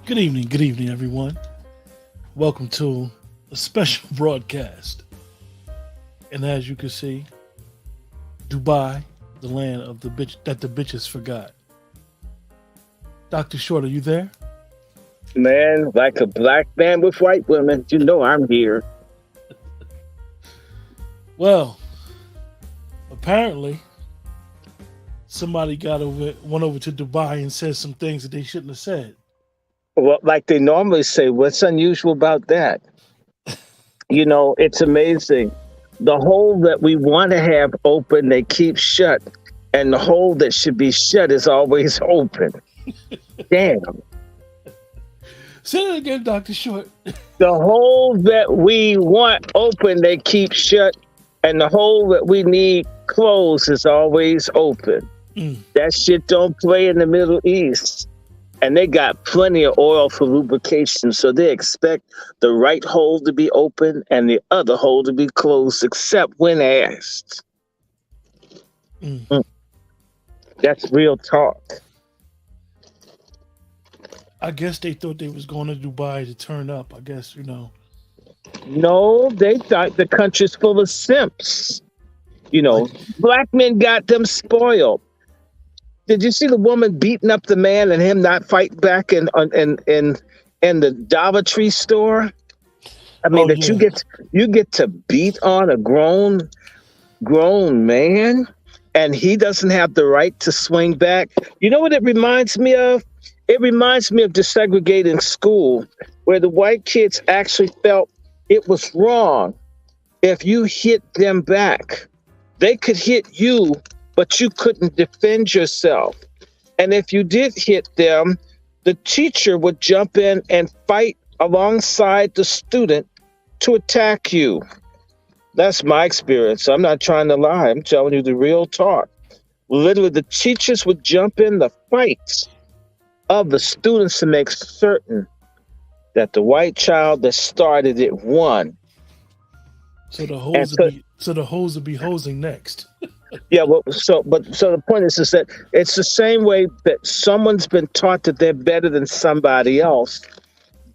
Good evening, everyone. Welcome to a special broadcast. And as you can see, Dubai, the land of the bitch that the bitches forgot. Dr. Short, are you there? Man, like a black man with white women, you know I'm here. Well, apparently somebody went over to Dubai and said some things that they shouldn't have said. Well, like they normally say, what's unusual about that? You know, it's amazing. The hole that we want to have open, they keep shut. And the hole that should be shut is always open. Damn. Say it again, Dr. Short. The hole that we want open, they keep shut. And the hole that we need closed is always open. That shit don't play in the Middle East. And they got plenty of oil for lubrication, so they expect the right hole to be open and the other hole to be closed, except when asked. That's real talk. I guess they thought they was going to Dubai to turn up. I guess, No, they thought the country's full of simps. Black men got them spoiled. Did you see the woman beating up the man and him not fighting back in the Dollar Tree store? I mean, you get to beat on a grown man, and he doesn't have the right to swing back. You know what it reminds me of? It reminds me of desegregating school, where the white kids actually felt it was wrong if you hit them back. They could hit you, but you couldn't defend yourself. And if you did hit them, the teacher would jump in and fight alongside the student to attack you. That's my experience. I'm not trying to lie. I'm telling you the real talk. Literally, the teachers would jump in the fights of the students to make certain that the white child that started it won. So the hoes would be hosing next. Yeah, so the point is that it's the same way that someone's been taught that they're better than somebody else.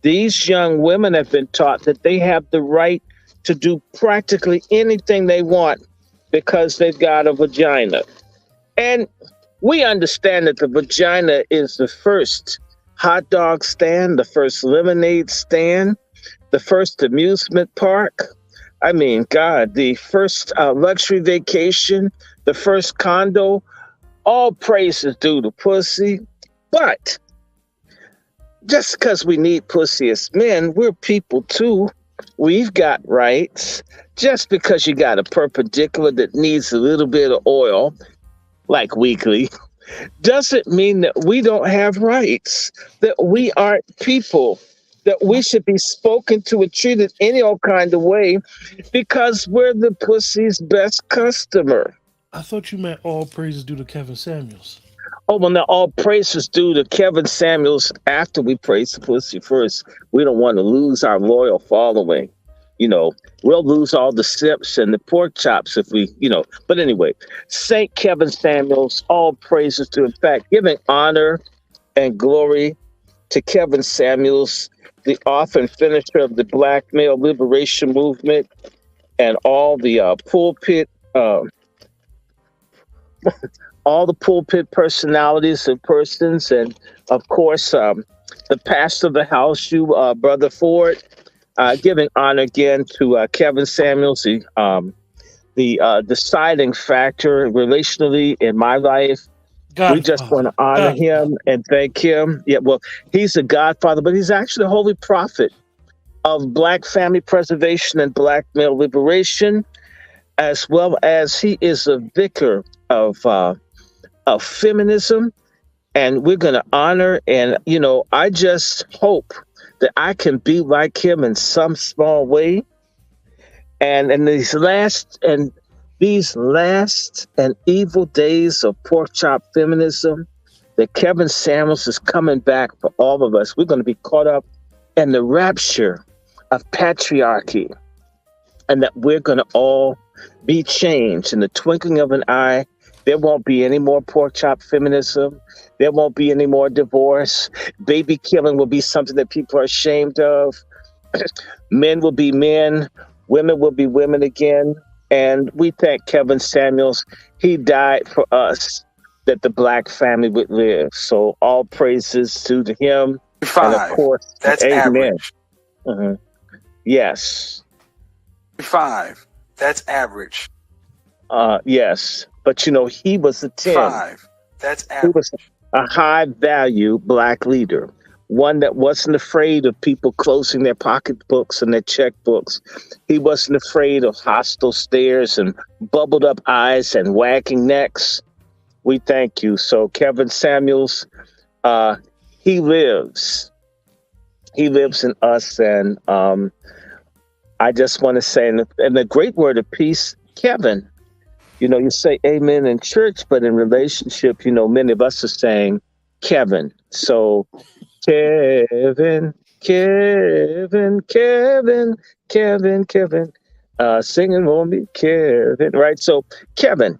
These young women have been taught that they have the right to do practically anything they want because they've got a vagina. And we understand that the vagina is the first hot dog stand, the first lemonade stand, the first amusement park. I mean, God, the first luxury vacation, the first condo, all praise is due to pussy. But just because we need pussy as men, we're people too. We've got rights. Just because you got a perpendicular that needs a little bit of oil, like weekly, doesn't mean that we don't have rights, that we aren't people, that we should be spoken to and treated any old kind of way because we're the pussy's best customer. I thought you meant all praises due to Kevin Samuels. Oh, well, now all praises due to Kevin Samuels after we praise the pussy first. We don't want to lose our loyal following. We'll lose all the sips and the pork chops if we, But anyway, St. Kevin Samuels, all praises to, in fact, giving honor and glory to Kevin Samuels, the author and finisher of the Black Male Liberation Movement, and all the pulpit personalities and persons, and of course the pastor of the house, Brother Ford, giving honor again to Kevin Samuels, the deciding factor relationally in my life. We just want to honor him and thank him. Yeah, well, he's a godfather, but he's actually a holy prophet of Black family preservation and Black male liberation, as well as he is a vicar of feminism, and we're going to honor. And I just hope that I can be like him in some small way. And in these last and evil days of pork chop feminism, that Kevin Samuels is coming back for all of us. We're going to be caught up in the rapture of patriarchy, and that we're going to all be changed in the twinkling of an eye. There won't be any more pork chop feminism. There won't be any more divorce. Baby killing will be something that people are ashamed of. Men will be men. Women will be women again. And we thank Kevin Samuels. He died for us that the black family would live. So all praises to him. And of Five. course, That's amen. average. Mhm. Yes. 5. That's average. Yes. But he was a 10. 5. That's He was average. a high value black leader, one that wasn't afraid of people closing their pocketbooks and their checkbooks. He wasn't afraid of hostile stares and bubbled up eyes and wagging necks. We thank you. So Kevin Samuels, uh, he lives. He lives in us. And I just want to say, in the great word of peace, Kevin, you say amen in church, but in relationship, many of us are saying Kevin. So Kevin, Kevin, Kevin, Kevin, Kevin, singing for me, Kevin, right? So, Kevin,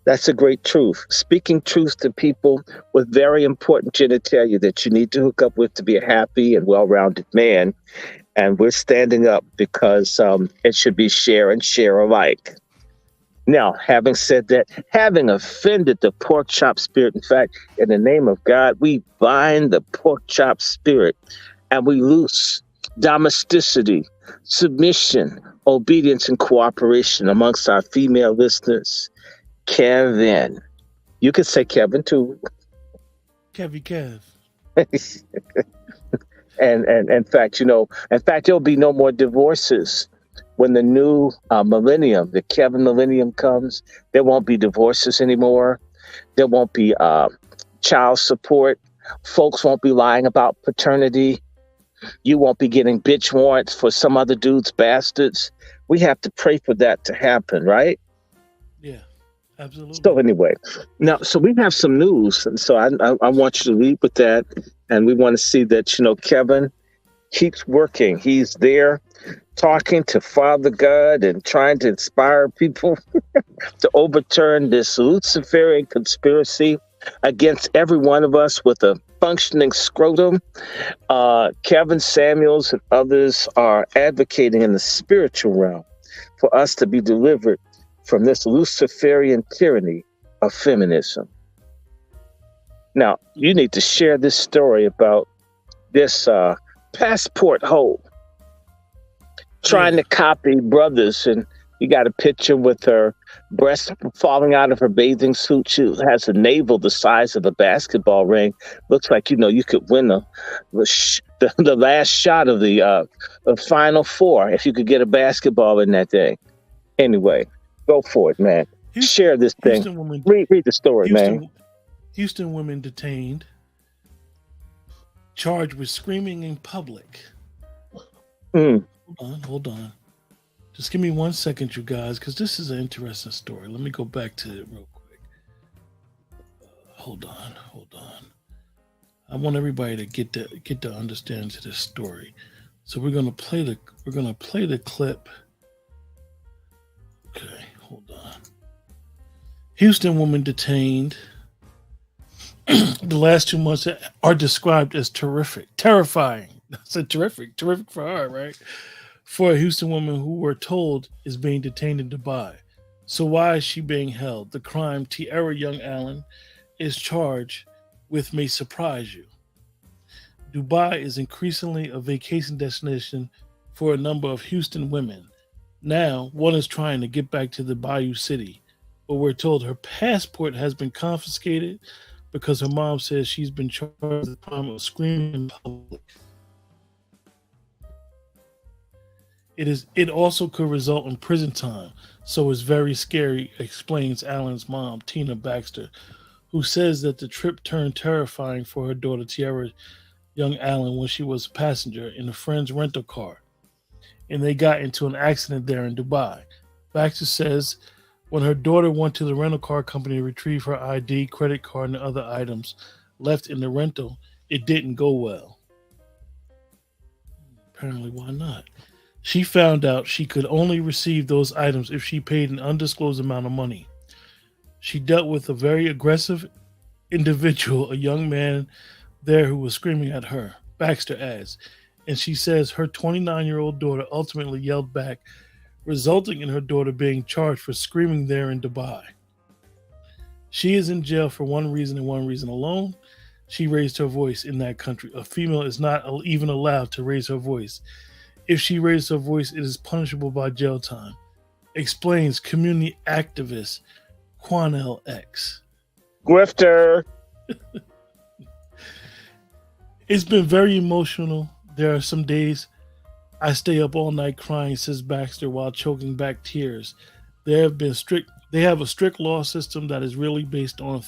that's a great truth. Speaking truth to people with very important genitalia that you need to hook up with to be a happy and well rounded man. And we're standing up because it should be share and share alike. Now, having said that, having offended the pork chop spirit, in fact, in the name of God, we bind the pork chop spirit and we loose domesticity, submission, obedience, and cooperation amongst our female listeners. Kevin, you can say Kevin too. Kevy Kev. And in fact, there'll be no more divorces when the new millennium, the Kevin millennium comes. There won't be divorces anymore. There won't be child support. Folks won't be lying about paternity. You won't be getting bitch warrants for some other dude's bastards. We have to pray for that to happen, right? Yeah, So absolutely. anyway, now so we have some news, and so I want you to lead with that, and we want to see that Kevin keeps working. He's there talking to Father God and trying to inspire people to overturn this Luciferian conspiracy against every one of us with a functioning scrotum. Kevin Samuels and others are advocating in the spiritual realm for us to be delivered from this Luciferian tyranny of feminism. Now, you need to share this story about this passport hole trying Yeah. to copy brothers, and you got a picture with her breast falling out of her bathing suit. She has a navel the size of a basketball ring. Looks like you could win the last shot of the final four if you could get a basketball in that thing. Anyway, go for it, man. Houston, Share this thing. Houston woman, Read the story, man. Houston, Houston women detained, charged with screaming in public. Mm, Hold on. Just give me 1 second, you guys, because this is an interesting story. Let me go back to it real quick. Hold on. I want everybody to get the understanding to this story. So we're gonna play the clip. Okay, hold on. Houston woman detained. The last 2 months are described as terrifying. I said terrific for her, right? For a Houston woman who we're told is being detained in Dubai. So why is she being held? The crime Tierra Young Allen is charged with may surprise you. Dubai is increasingly a vacation destination for a number of Houston women. Now, one is trying to get back to the Bayou City, but we're told her passport has been confiscated because her mom says she's been charged with the crime of screaming in public. It also could result in prison time, so it's very scary, explains Alan's mom, Tina Baxter, who says that the trip turned terrifying for her daughter Tiara young Alan when she was a passenger in a friend's rental car and they got into an accident there in Dubai. Baxter says when her daughter went to the rental car company to retrieve her ID, credit card, and other items left in the rental, it didn't go well. Apparently, why not? She found out she could only receive those items if she paid an undisclosed amount of money. She dealt with a very aggressive individual, a young man there who was screaming at her, Baxter adds. And she says her 29-year-old daughter ultimately yelled back, resulting in her daughter being charged for screaming there in Dubai. She is in jail for one reason and one reason alone. She raised her voice in that country. A female is not even allowed to raise her voice. If she raises her voice, it is punishable by jail time, explains community activist Quanell X. Grifter. It's been very emotional. There are some days I stay up all night crying, says Baxter, while choking back tears. They have a strict law system that is really based on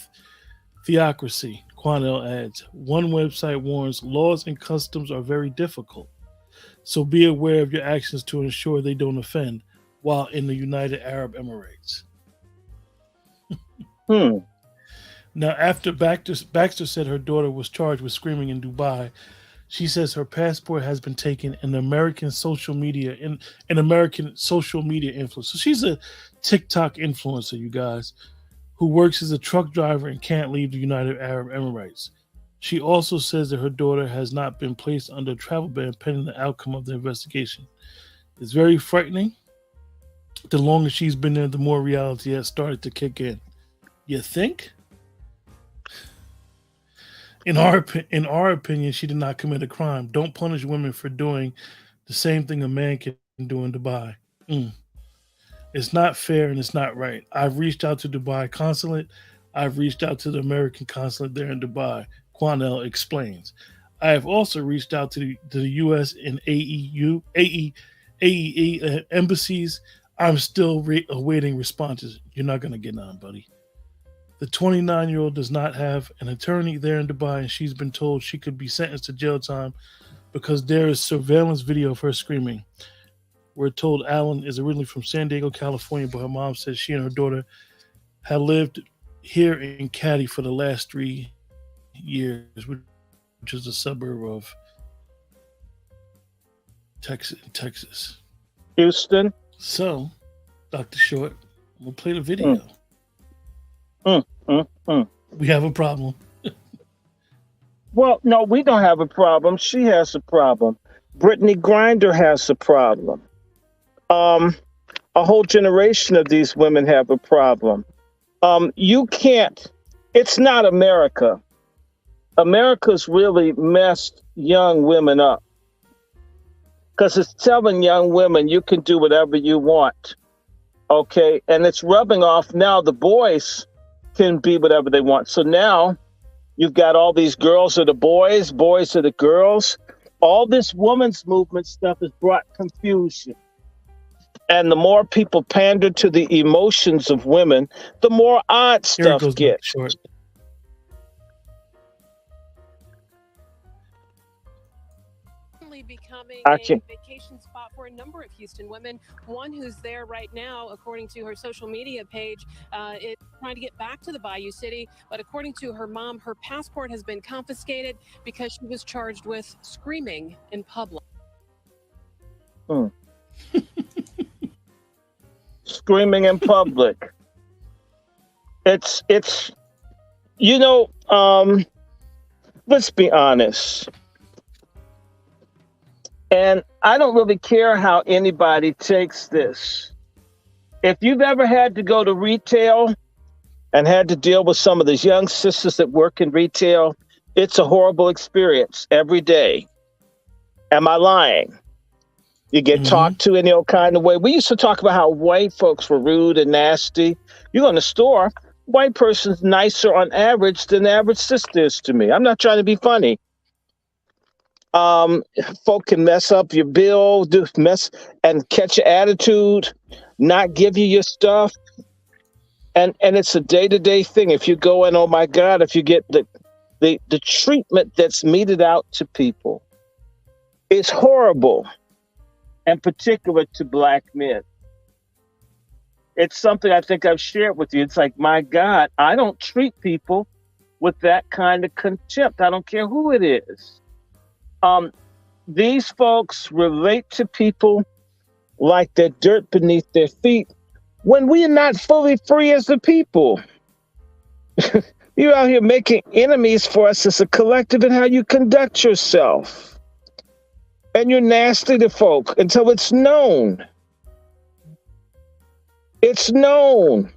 theocracy, Quanell adds. One website warns laws and customs are very difficult, so be aware of your actions to ensure they don't offend while in the United Arab Emirates. Now, after Baxter said her daughter was charged with screaming in Dubai, she says her passport has been taken in American social media influencer. So she's a TikTok influencer, you guys, who works as a truck driver and can't leave the United Arab Emirates. She also says that her daughter has not been placed under a travel ban pending the outcome of the investigation. It's very frightening. The longer she's been there, the more reality has started to kick in. You think? In our opinion, she did not commit a crime. Don't punish women for doing the same thing a man can do in Dubai. It's not fair and it's not right. I've reached out to Dubai consulate. I've reached out to the American consulate there in Dubai. Quanell explains. I have also reached out to the U.S. and AEE embassies. I'm still awaiting responses. You're not going to get none, buddy. The 29-year-old does not have an attorney there in Dubai, and she's been told she could be sentenced to jail time because there is surveillance video of her screaming. We're told Alan is originally from San Diego, California, but her mom says she and her daughter had lived here in Cady for the last 3 years, which is a suburb of Texas. Houston. So, Dr. Short, we'll play the video. We have a problem. Well, no, we don't have a problem. She has a problem. Brittany Grinder has a problem. A whole generation of these women have a problem. You can't. It's not America. America's really messed young women up because it's telling young women you can do whatever you want. Okay, and it's rubbing off now. The boys can be whatever they want. So now you've got all these girls are the boys, boys are the girls. All this women's movement stuff has brought confusion. And the more people pander to the emotions of women, the more odd stuff gets. Becoming a vacation spot for a number of Houston women. One who's there right now, according to her social media page, is trying to get back to the Bayou City. But according to her mom, her passport has been confiscated because she was charged with screaming in public. Screaming in public. It's let's be honest. And I don't really care how anybody takes this. If you've ever had to go to retail and had to deal with some of these young sisters that work in retail, it's a horrible experience every day. Am I lying? You get talked to any old kind of way. We used to talk about how white folks were rude and nasty. You go in the store, white person's nicer on average than the average sister is to me. I'm not trying to be funny. Um, Folk can mess up your bill, do mess and catch your attitude, not give you your stuff, and it's a day to day thing. If you go in, oh my God, if you get the treatment that's meted out to people, it's horrible, and particular to black men. It's something I think I've shared with you. It's like, my God, I don't treat people with that kind of contempt. I don't care who it is. Um, these folks relate to people like they're dirt beneath their feet when we are not fully free as a people. You're out here making enemies for us as a collective in how you conduct yourself. And you're nasty to folk until it's known. It's known.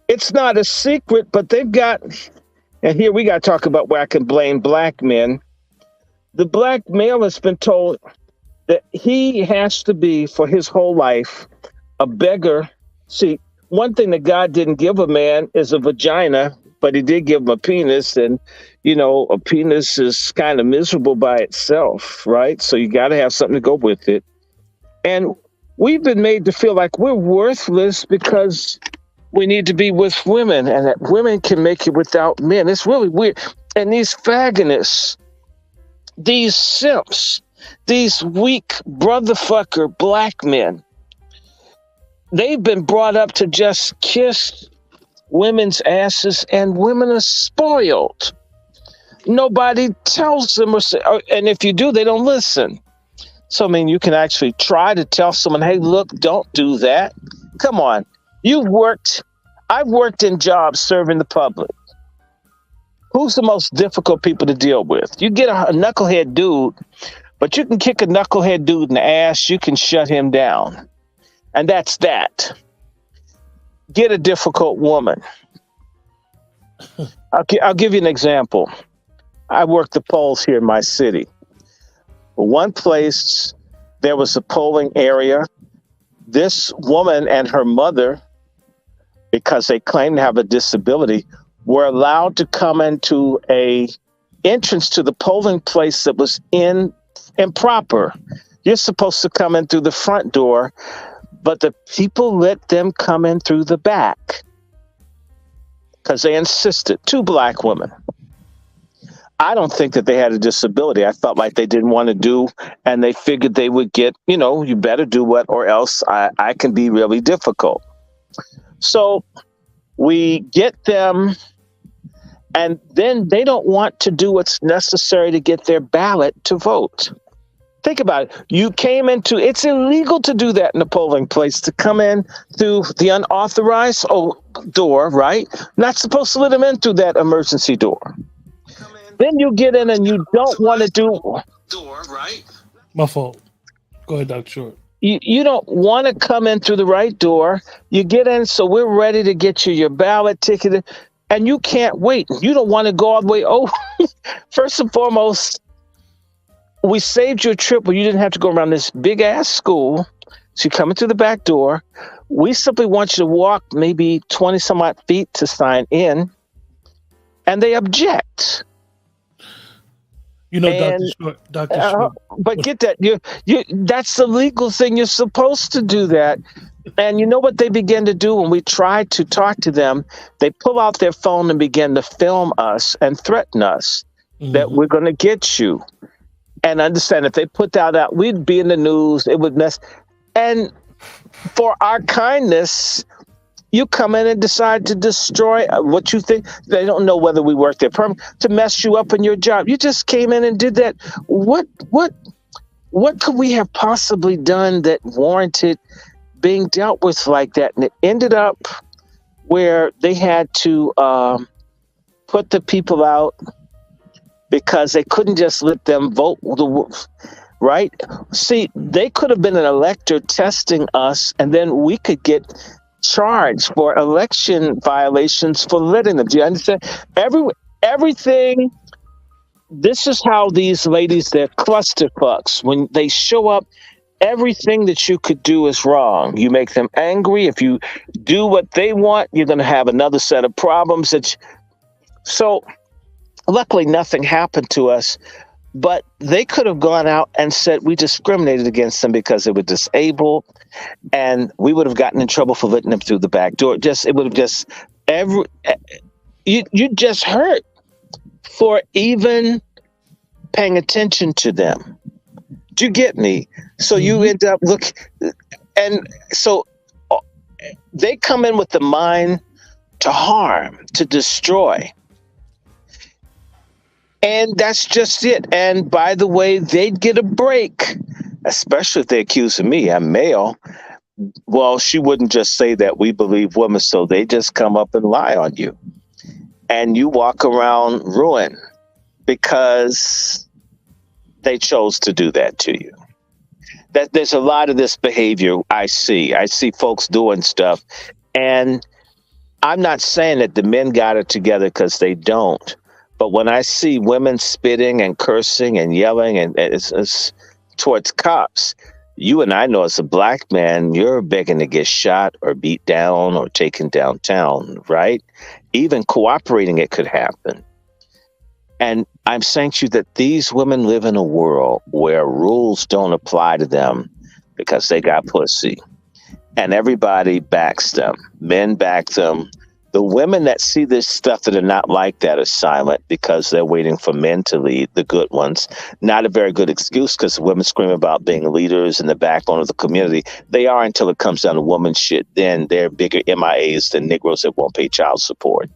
It's not a secret, but they've got, and here we got to talk about where I can blame black men. The black male has been told that he has to be, for his whole life, a beggar. See, one thing that God didn't give a man is a vagina, but he did give him a penis. And, a penis is kind of miserable by itself, right? So you got to have something to go with it. And we've been made to feel like we're worthless because we need to be with women and that women can make it without men. It's really weird. And these fagonists, these simps, these weak brotherfucker black men, they've been brought up to just kiss women's asses, and women are spoiled. Nobody tells them, and if you do, they don't listen. So, you can actually try to tell someone, hey, look, don't do that. Come on. I've worked in jobs serving the public. Who's the most difficult people to deal with? You get a knucklehead dude, but you can kick a knucklehead dude in the ass. You can shut him down. And that's that. Get a difficult woman. I'll give you an example. I worked the polls here in my city. One place, there was a polling area. This woman and her mother, because they claimed to have a disability, were allowed to come into a entrance to the polling place that was improper. You're supposed to come in through the front door, but the people let them come in through the back because they insisted. 2 black women. I don't think that they had a disability. I felt like they didn't want to do, and they figured they would get, you better do what, or else I can be really difficult. So we get them, and then they don't want to do what's necessary to get their ballot to vote. Think about it. It's illegal to do that in a polling place, to come in through the unauthorized door, right? Not supposed to let them in through that emergency door. Then you get in and you don't want to do door, right? My fault. Go ahead, Dr. Short. You don't want to come in through the right door. You get in, so we're ready to get you your ballot ticket, and you can't wait. You don't want to go all the way over. First and foremost, we saved you a trip where you didn't have to go around this big ass school. So you come in through the back door. We simply want you to walk maybe 20 some odd feet to sign in, and they object. Dr. Short. But get that, that's the legal thing. You're supposed to do that. And you know what they begin to do when we try to talk to them? They pull out their phone and begin to film us and threaten us that we're going to get you. And understand, if they put that out, we'd be in the news. It would mess. And for our kindness, you come in and decide to destroy what you think. They don't know whether we work there permanently, to mess you up in your job. You just came in and did that. What could we have possibly done that warranted being dealt with like that? And it ended up where they had to put the people out because they couldn't just let them vote. Right? See, they could have been an elector testing us, and then we could get charged for election violations for letting them. Do you understand? Everything. This is how these ladies, they're clusterfucks. When they show up, everything that you could do is wrong. You make them angry. If you do what they want, you're going to have another set of problems. So luckily, nothing happened to us. But they could have gone out and said we discriminated against them because they were disabled, and we would have gotten in trouble for letting them through the back door. Just it would have just every you just hurt for even paying attention to them. Do you get me? So you Mm-hmm. end up and so uh, they come in with the mind to harm, to destroy. And that's just it. And by the way, they'd get a break, especially if they accuse me. I'm male. Well, she wouldn't just say that we believe women, so they just come up and lie on you. And you walk around ruined because they chose to do that to you. That there's a lot of this behavior I see. I see folks doing stuff. And I'm not saying that the men got it together because they don't. But when I see women spitting and cursing and yelling and it's towards cops, you and I know as a black man, you're begging to get shot or beat down or taken downtown, right? Even cooperating, it could happen. And I'm saying to you that these women live in a world where rules don't apply to them because they got pussy. And everybody backs them. Men back them. The women that see this stuff that are not like that are silent because they're waiting for men to lead, the good ones. Not a very good excuse because women scream about being leaders and the backbone of the community. They are until it comes down to woman shit. Then they're bigger MIAs than Negroes that won't pay child support.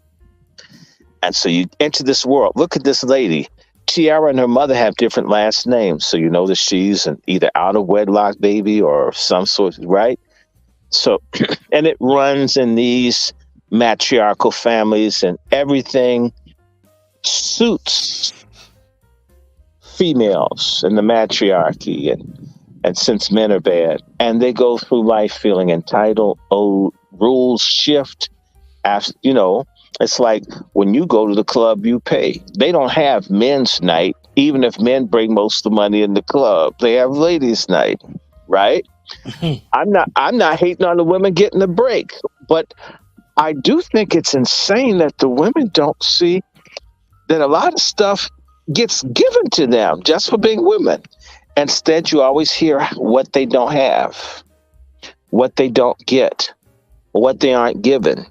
And so you enter this world. Look at this lady. Tiara and her mother have different last names. So you know that she's an either out of wedlock baby or some sort, right? So, and it runs in these matriarchal families, and everything suits females and the matriarchy, and since men are bad, and they go through life feeling entitled. Oh, rules shift. After, it's like when you go to the club, you pay. They don't have men's night, even if men bring most of the money in the club. They have ladies' night, right? I'm not hating on the women getting a break, but I do think it's insane that the women don't see that a lot of stuff gets given to them just for being women. Instead, you always hear what they don't have, what they don't get, what they aren't given.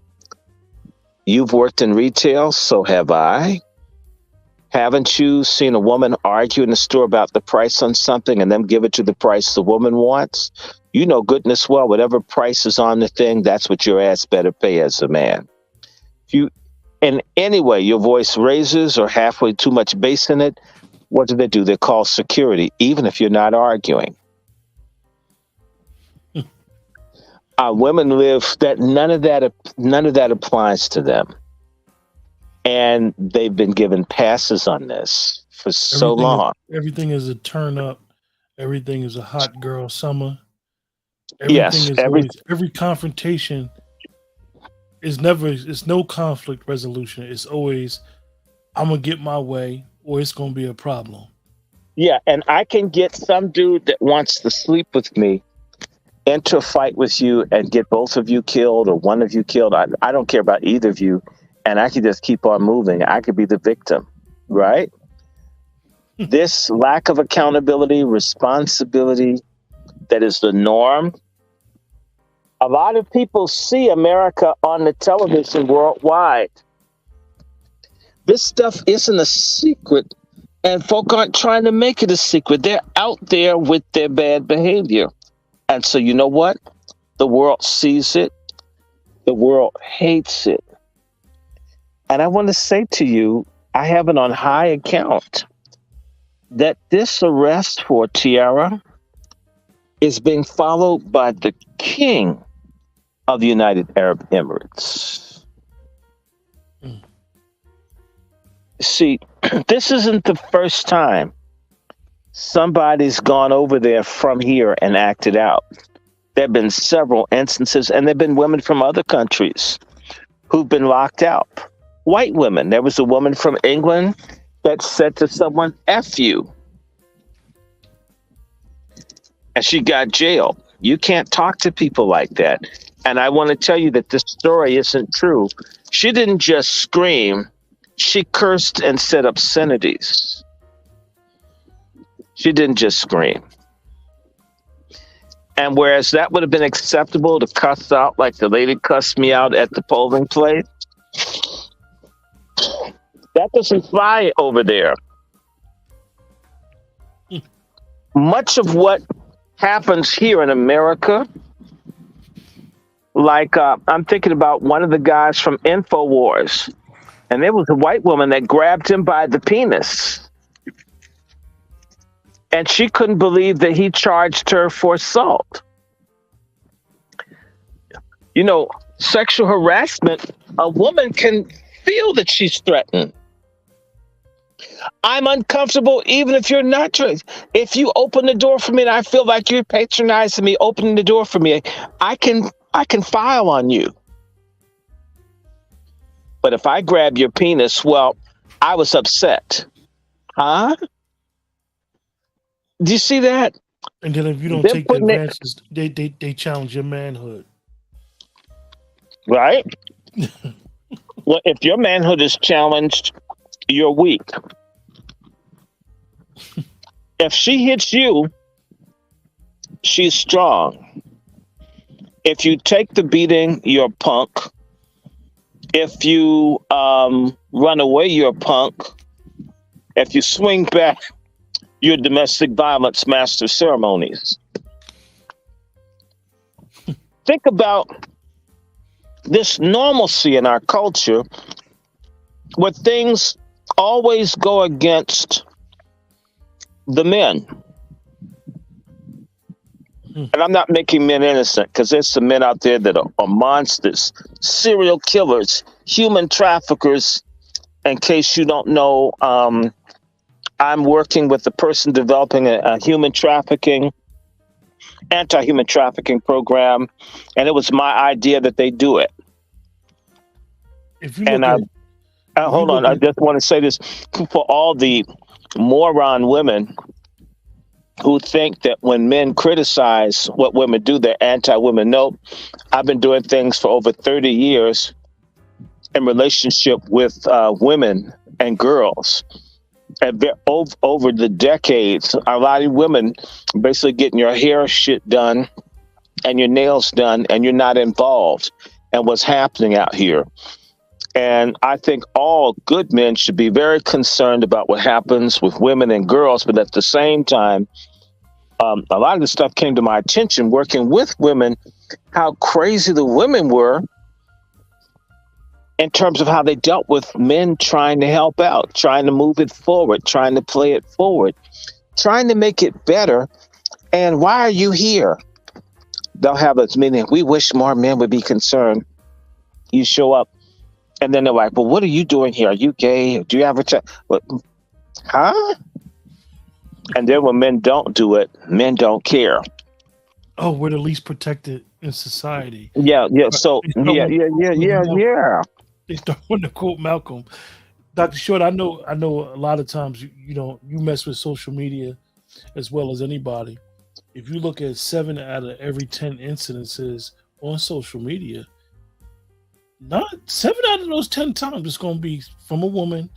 You've worked in retail, so have I. Haven't you seen a woman argue in the store about the price on something and then give it to the price the woman wants? You know goodness well, whatever price is on the thing, that's what your ass better pay as a man. If you, in any way, your voice raises or halfway too much bass in it, what do? They call security, even if you're not arguing. Women live that none of that applies to them. And they've been given passes on this for so long. Everything is a turn up. Everything is a hot girl summer. Yes, Every confrontation it's no conflict resolution. It's always I'm gonna get my way or it's gonna be a problem. Yeah, and I can get some dude that wants to sleep with me into a fight with you and get both of you killed or one of you killed. I don't care about either of you. And I could just keep on moving. I could be the victim, right? This lack of accountability, responsibility, that is the norm. A lot of people see America on the television worldwide. This stuff isn't a secret, and folk aren't trying to make it a secret. They're out there with their bad behavior. And so you know what? The world sees it. The world hates it. And I want to say to you, I have it on high account that this arrest for Tiara is being followed by the King of the United Arab Emirates. See, this isn't the first time somebody's gone over there from here and acted out. There have been several instances, and there have been women from other countries who've been locked out. White women. There was a woman from England that said to someone, F you. And she got jailed. You can't talk to people like that. And I want to tell you that this story isn't true. She didn't just scream. She cursed and said obscenities. She didn't just scream. And whereas that would have been acceptable to cuss out like the lady cussed me out at the polling place, that doesn't fly over there. Much of what happens here in America, like I'm thinking about one of the guys from InfoWars, and there was a white woman that grabbed him by the penis. And she couldn't believe that he charged her for assault. You know, sexual harassment, a woman can feel that she's threatened. I'm uncomfortable even if you're not trans. If you open the door for me and I feel like you're patronizing me, opening the door for me, I can file on you. But if I grab your penis, well, I was upset. Huh? Do you see that? And then if you don't take the advances, they challenge your manhood. Right? Well, if your manhood is challenged, you're weak. If she hits you, she's strong. If you take the beating, you're a punk. If you run away, you're a punk. If you swing back, you're domestic violence master ceremonies. Think about this normalcy in our culture where things always go against the men. And I'm not making men innocent, because there's some men out there that are monsters, serial killers, human traffickers. In case you don't know, I'm working with a person developing a human trafficking, anti-human trafficking program, and it was my idea that they do it. If you look hold on, I just want to say this for all the moron women who think that when men criticize what women do, they're anti-women. No, I've been doing things for over 30 years in relationship with women and girls. And over the decades, a lot of women basically getting your hair shit done and your nails done, and you're not involved in what's happening out here. And I think all good men should be very concerned about what happens with women and girls. But at the same time, a lot of this stuff came to my attention working with women, how crazy the women were in terms of how they dealt with men trying to help out, trying to move it forward, trying to play it forward, trying to make it better. And why are you here? They'll have us meaning, we wish more men would be concerned. You show up. And then they're like, well, what are you doing here? Are you gay? Do you have a huh? And then when men don't do it, men don't care. Oh, we're the least protected in society. Yeah. So, yeah. They start to quote Malcolm. Dr. Short, I know a lot of times you mess with social media as well as anybody. If you look at 7 out of every 10 incidences on social media, not 7 out of those 10 times it's going to be from a woman,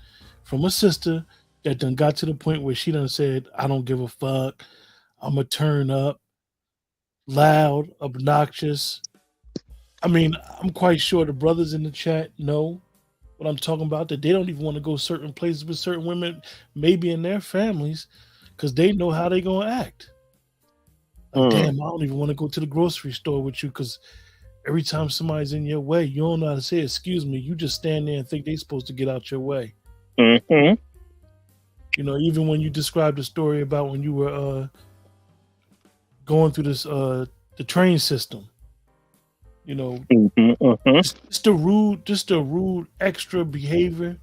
from a sister that done got to the point where she done said, I don't give a fuck, I'm going to turn up, loud, obnoxious. I mean, I'm quite sure the brothers in the chat know what I'm talking about, that they don't even want to go certain places with certain women, maybe in their families, because they know how they going to act. Like, damn, I don't even want to go to the grocery store with you, because every time somebody's in your way, you don't know how to say, excuse me, you just stand there and think they're supposed to get out your way. Mm-hmm. You know, even when you described the story about when you were going through this the train system, you know, just the rude extra behavior,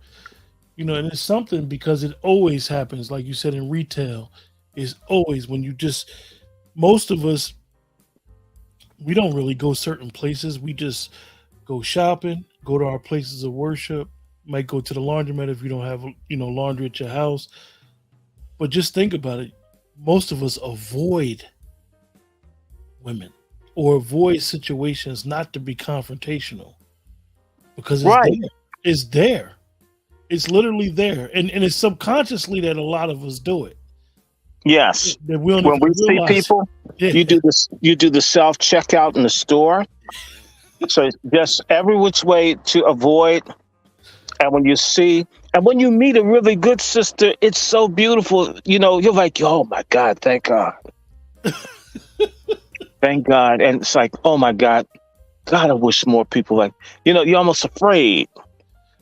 you know, and it's something because it always happens, like you said, in retail. It's always when you just, most of us, we don't really go certain places. We just go shopping, go to our places of worship, might go to the laundromat if you don't have, laundry at your house. But just think about it. Most of us avoid women or avoid situations not to be confrontational because it's right. there. It's there. It's literally there. And it's subconsciously that a lot of us do it. Yes. that we don't When we even see realize. people, Yeah. you do the self checkout in the store. So just every which way to avoid. And when you meet a really good sister, it's so beautiful. You know, you're like, oh my God, thank God. Thank God. And it's like, oh my God, God, I wish more people like, you're almost afraid.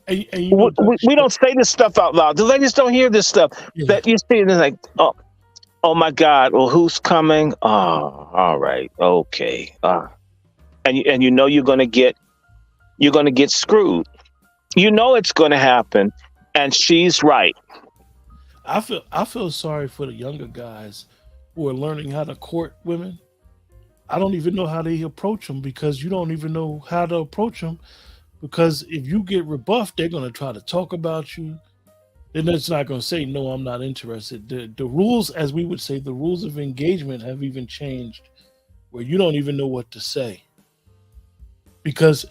And you know, Dr. We Short, don't say this stuff out loud. The ladies don't hear this stuff yeah. that you see, and they're like, oh my God, well, who's coming? Oh, all right, okay. And you know you're gonna get screwed. You know it's gonna happen, and she's right. I feel sorry for the younger guys who are learning how to court women. I don't even know how they approach them because you don't even know how to approach them. Because if you get rebuffed, they're going to try to talk about you. They're just not going to say, no, I'm not interested. The rules, as we would say, the rules of engagement have even changed where you don't even know what to say. Because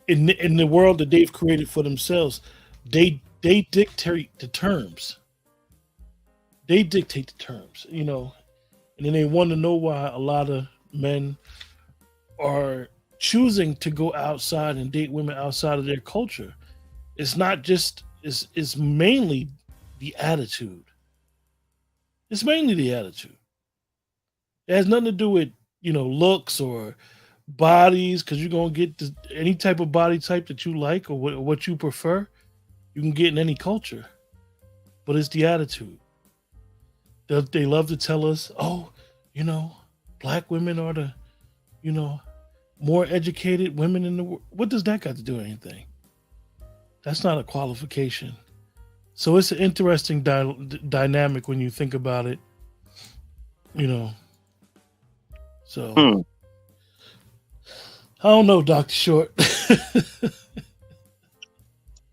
in the world that they've created for themselves, they dictate the terms. They dictate the terms, and then they want to know why a lot of men are choosing to go outside and date women outside of their culture. It's not just it's mainly the attitude. It's mainly the attitude. It has nothing to do with looks or bodies, because you're gonna get any type of body type that you like or what you prefer. You can get in any culture, but it's the attitude. They love to tell us, oh, black women are the, more educated women in the world. What does that got to do with anything? That's not a qualification. So it's an interesting dynamic when you think about it, So I don't know, Dr. Short.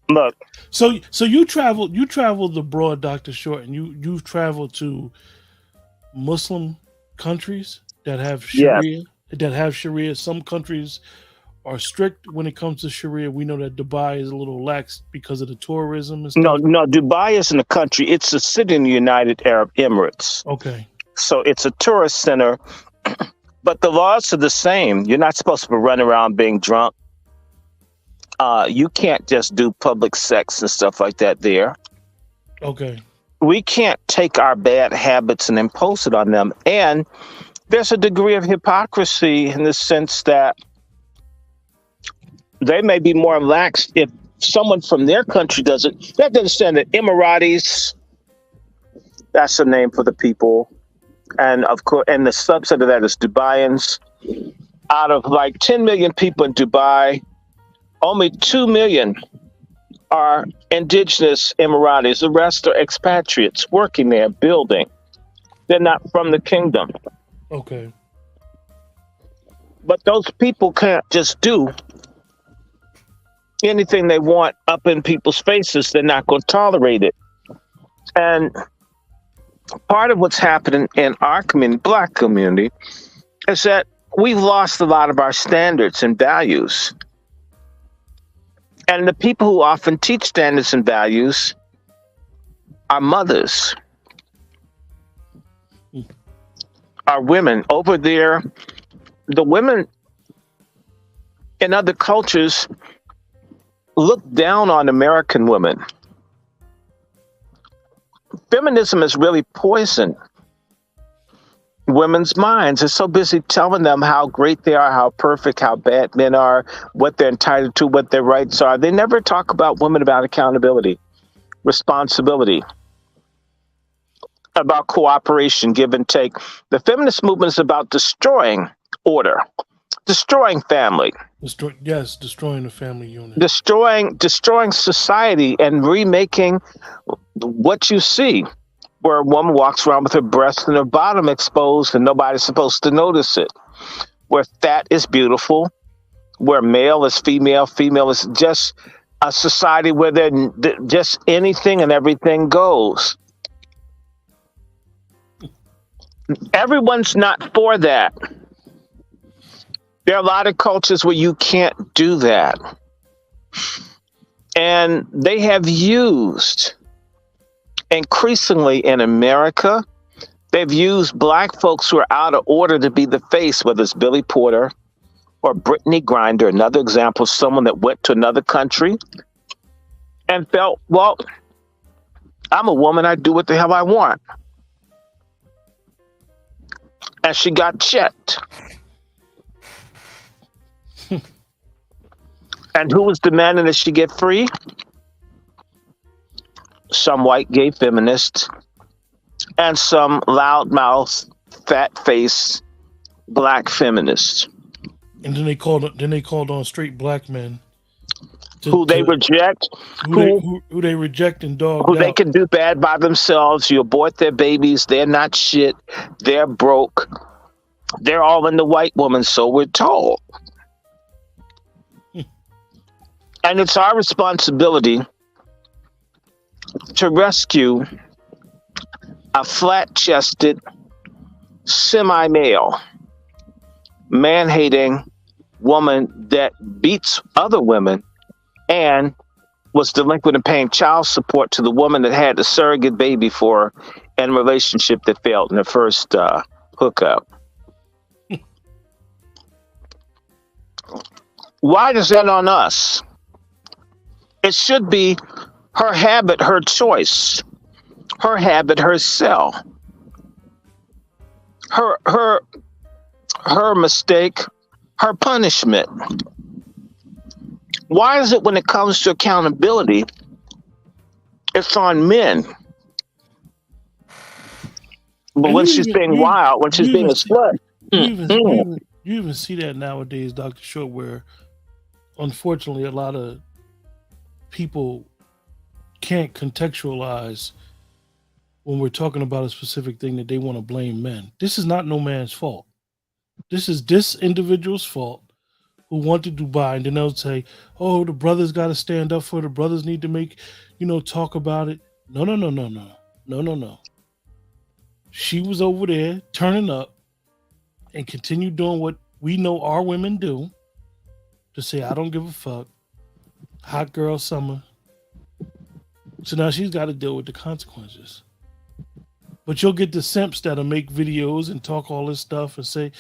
Look, so you traveled abroad, Dr. Short, and you've traveled to Muslim countries that have yes. Sharia. Some countries are strict when it comes to Sharia. We know that Dubai is a little lax because of the tourism and stuff. No, Dubai isn't a country. It's a city in the United Arab Emirates. Okay. So it's a tourist center, but the laws are the same. You're not supposed to run around being drunk. You can't just do public sex and stuff like that there. Okay. We can't take our bad habits and impose it on them. And there's a degree of hypocrisy in the sense that they may be more lax if someone from their country does it. You have to understand that Emiratis, that's the name for the people. And of course, and the subset of that is Dubaians. Out of like 10 million people in Dubai, only 2 million are indigenous Emiratis. The rest are expatriates working there, building. They're not from the kingdom. Okay. But those people can't just do anything they want up in people's faces. They're not going to tolerate it. And part of what's happening in our community, Black community, is that we've lost a lot of our standards and values. And the people who often teach standards and values are mothers, are women. Over there, the women in other cultures look down on American women. Feminism has really poisoned women's minds. It's so busy telling them how great they are, how perfect, how bad men are, what they're entitled to, what their rights are. They never talk about women, about accountability, responsibility, about cooperation, give and take. The feminist movement is about destroying order, destroying family. Destroying the family unit. Destroying society and remaking what you see, where a woman walks around with her breast and her bottom exposed and nobody's supposed to notice it. Where fat is beautiful, where male is female, female is just a society where just anything and everything goes. Everyone's not for that. There are a lot of cultures where you can't do that. And they have used, increasingly in America, They've used black folks who are out of order to be the face, whether it's Billy Porter or Brittany Grinder, another example, someone that went to another country and felt, well, I'm a woman, I do what the hell I want. And she got checked. And who was demanding that she get free? Some white gay feminist and some loudmouth, fat-faced black feminists. And then they called on straight black men Who they reject, who they reject and dog who out. they can do bad by themselves. You abort their babies. They're not shit. They're broke. They're all in the white woman, so we're told. And it's our responsibility to rescue a flat-chested, semi-male, man-hating woman that beats other women and was delinquent in paying child support to the woman that had the surrogate baby for her and a relationship that failed in the first hookup. Why is that on us? It should be her habit, her choice, her habit, her cell, her mistake, her punishment. Why is it when it comes to accountability, it's on men? But when she's being wild, when she's being a slut. You even see that nowadays, Dr. Short, where unfortunately a lot of people can't contextualize when we're talking about a specific thing that they want to blame men. This is not no man's fault. This is this individual's fault who went to Dubai, and then they'll say, oh, the brothers got to stand up for it. The brothers need to make, talk about it. No. She was over there turning up and continue doing what we know our women do, to say, I don't give a fuck. Hot girl summer. So now she's got to deal with the consequences. But you'll get the simps that'll make videos and talk all this stuff and say,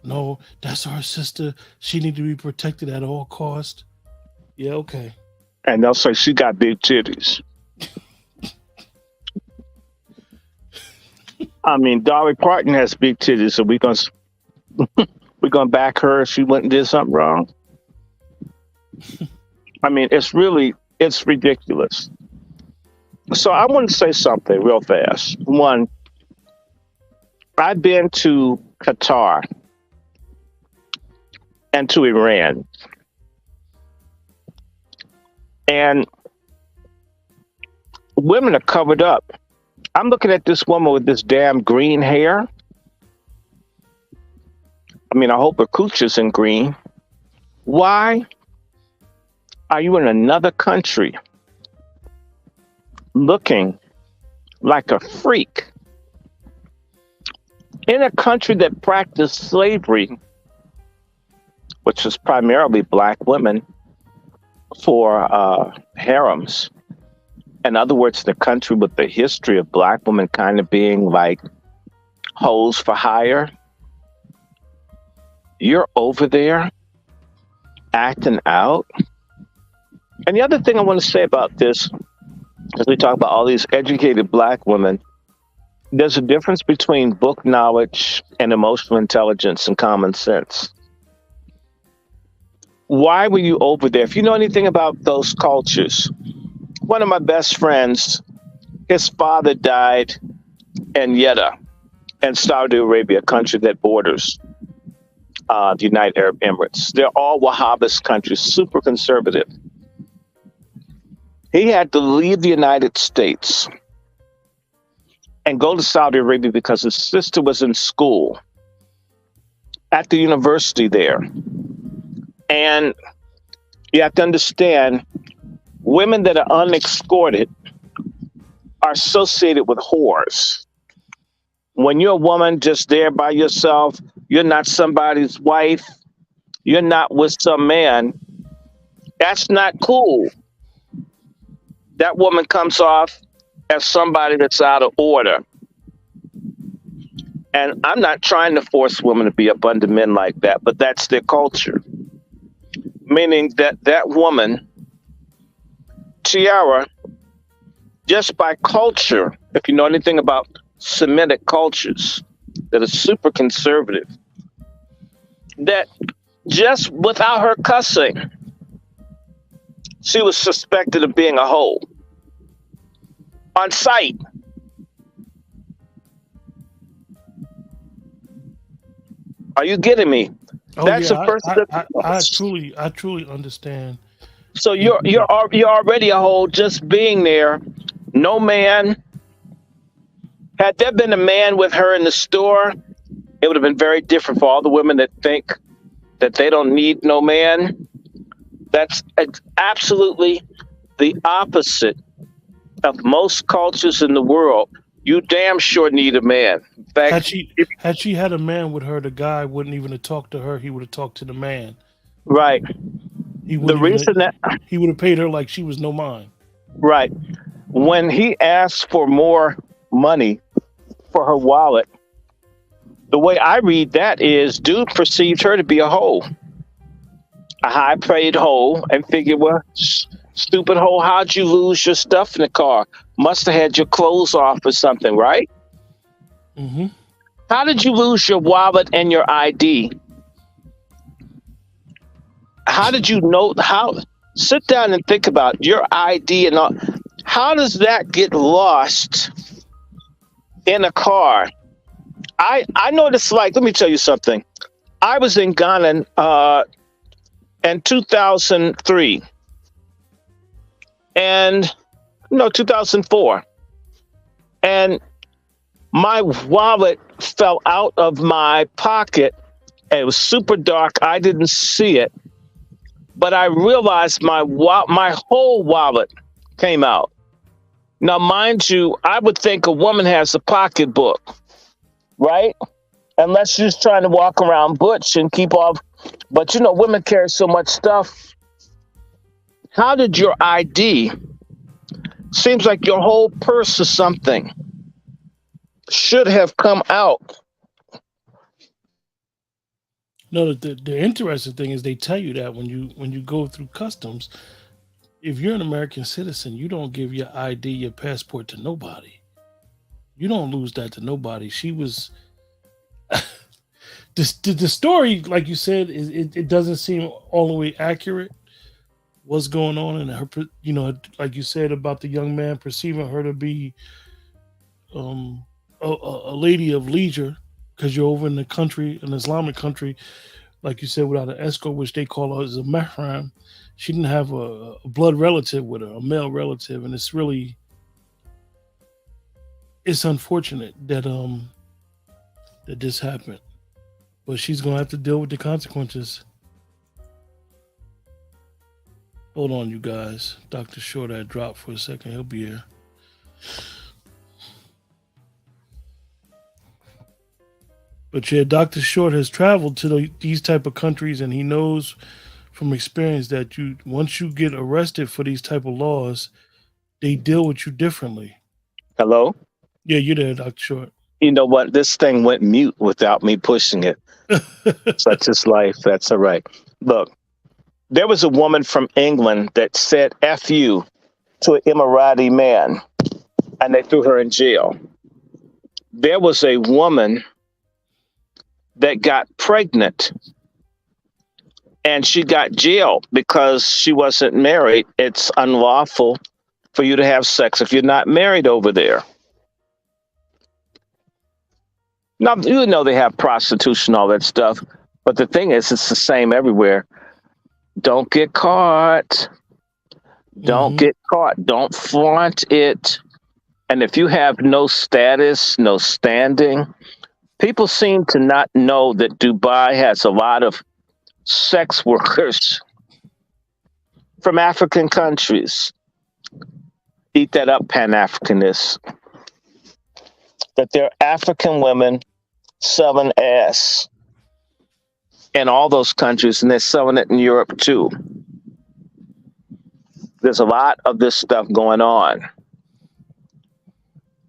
no, that's our sister. She need to be protected at all costs. Yeah, okay. And they'll say she got big titties. I mean, Dolly Parton has big titties, so we're gonna back her if she went and did something wrong. I mean, it's ridiculous. So I want to say something real fast. One, I've been to Qatar and to Iran. And women are covered up. I'm looking at this woman with this damn green hair. I mean, I hope her cooch isn't green. Why are you in another country looking like a freak? In a country that practiced slavery, which was primarily black women for harems. In other words, the country with the history of black women kind of being like hoes for hire. You're over there acting out. And the other thing I want to say about this, as we talk about all these educated black women, there's a difference between book knowledge and emotional intelligence and common sense. Why were you over there? If you know anything about those cultures, one of my best friends, his father died in Jeddah in Saudi Arabia, a country that borders the United Arab Emirates. They're all Wahhabist countries, super conservative. He had to leave the United States and go to Saudi Arabia because his sister was in school at the university there. And you have to understand, women that are unescorted are associated with whores. When you're a woman just there by yourself, you're not somebody's wife, you're not with some man, that's not cool. That woman comes off as somebody that's out of order. And I'm not trying to force women to be up under men like that, but that's their culture. Meaning that that woman, Tiara, just by culture, if you know anything about Semitic cultures that are super conservative, that just without her cussing, she was suspected of being a hoe on sight. Are you getting me? Oh That's the yeah, first. I truly understand. So you're already a hoe just being there. No man. Had there been a man with her in the store, it would have been very different for all the women that think that they don't need no man. That's absolutely the opposite of most cultures in the world. You damn sure need a man. In fact, Had she had a man with her, the guy wouldn't even have talked to her. He would have talked to the man. right. He The wouldn't even. reason that He would have paid her like she was no mine. right when he asked for more money for her wallet, the way I read that is, dude perceived her to be a hoe, a high-paid hoe, and figured, well, stupid hoe, how'd you lose your stuff in the car? Must have had your clothes off or something, right? Mm-hmm. How did you lose your wallet and your ID? How did you know? How? Sit down and think about your ID and all. How does that get lost in a car? I know what it's like. Let me tell you something. I was in Ghana in 2003 and no 2004, and my wallet fell out of my pocket. And it was super dark. I didn't see it, but I realized my whole wallet came out. Now, mind you, I would think a woman has a pocketbook, right? Unless she's trying to walk around butch and keep off. But you know, women carry so much stuff. How did your ID? Seems like your whole purse or something should have come out. No, the interesting thing is they tell you that when you go through customs, if you're an American citizen, you don't give your ID, your passport to nobody. You don't lose that to nobody. She was the story, like you said, it doesn't seem all the way accurate. What's going on in her? You know, like you said about the young man perceiving her to be a lady of leisure because you're over in the country, an Islamic country, like you said, without an escort, which they call her as a mahram. She didn't have a blood relative with her, a male relative, and it's unfortunate that that this happened. But she's gonna have to deal with the consequences. Hold on, you guys. Dr. Short had dropped for a second. He'll be here. But yeah, Dr. Short has traveled to these type of countries, and he knows from experience that once you get arrested for these type of laws, they deal with you differently. Hello? Yeah, you're there, Dr. Short. You know what? This thing went mute without me pushing it. Such is life. That's all right. Look, there was a woman from England that said F you to an Emirati man, and they threw her in jail. There was a woman that got pregnant, and she got jailed because she wasn't married. It's unlawful for you to have sex if you're not married over there. Now, you know they have prostitution, all that stuff, but the thing is, it's the same everywhere. Don't get caught. Don't get caught. Don't flaunt it. And if you have no status, no standing, people seem to not know that Dubai has a lot of sex workers from African countries. Eat that up, Pan-Africanists. That there are African women selling ass in all those countries, and they're selling it in Europe too. There's a lot of this stuff going on.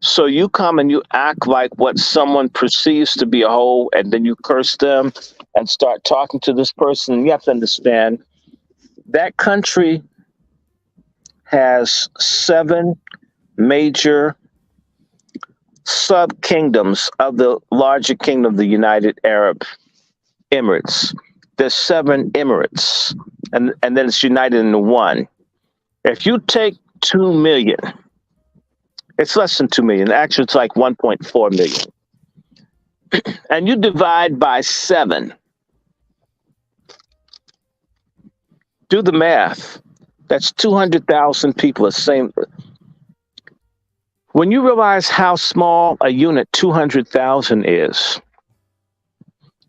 So you come and you act like what someone perceives to be a hoe, and then you curse them and start talking to this person. You have to understand that country has 7 major sub kingdoms of the larger kingdom of the United Arab Emirates. There's 7 emirates, and then it's united into one. If you take 2 million, it's less than 2 million. Actually, it's like 1.4 million. And you divide by 7. Do the math. That's 200,000 people. The same. When you realize how small a unit 200,000 is,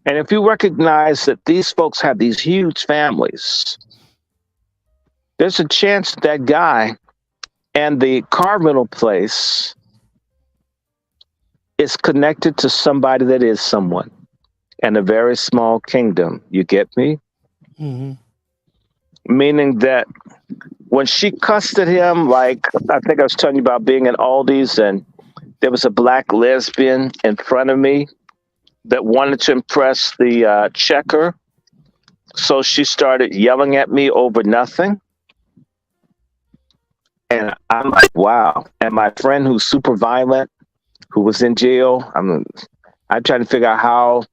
and if you recognize that these folks have these huge families, there's a chance that guy and the car rental place is connected to somebody that is someone and a very small kingdom. You get me? Mm-hmm. Meaning that when she cussed at him, like I think I was telling you about being in Aldi's and there was a black lesbian in front of me that wanted to impress the checker. So she started yelling at me over nothing. And I'm like, wow. And my friend who's super violent, who was in jail, I'm trying to figure out how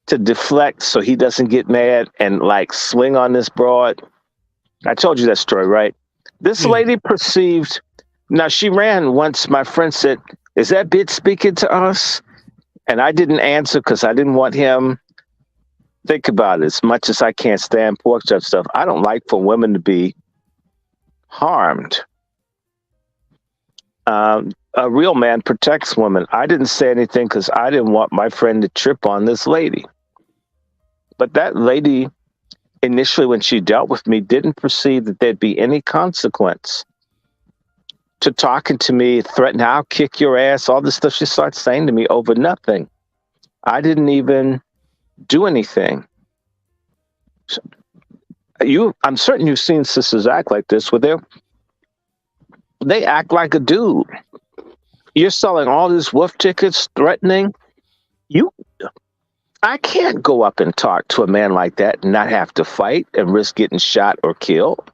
to deflect so he doesn't get mad and like swing on this broad. I told you that story, right? This lady perceived, now she ran once. My friend said, is that bitch speaking to us? And I didn't answer because I didn't want him. Think about it. As much as I can't stand pork chop stuff, I don't like for women to be harmed. A real man protects women. I didn't say anything because I didn't want my friend to trip on this lady. But that lady, initially when she dealt with me, didn't perceive that there'd be any consequence to talking to me, threatening, I'll kick your ass, all this stuff she starts saying to me over nothing. I didn't even do anything. I'm certain you've seen sisters act like this, where they act like a dude. You're selling all these wolf tickets, threatening. I can't go up and talk to a man like that and not have to fight and risk getting shot or killed.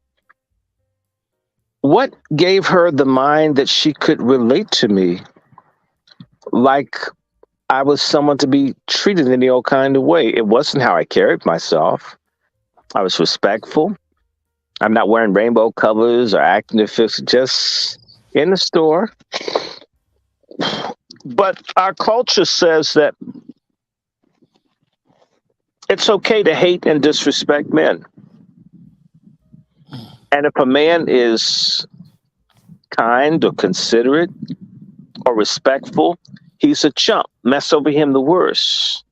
What gave her the mind that she could relate to me like I was someone to be treated any old kind of way? It wasn't how I carried myself. I was respectful. I'm not wearing rainbow colors or acting just in the store. But our culture says that it's okay to hate and disrespect men. And if a man is kind or considerate or respectful, he's a chump. Mess over him the worse.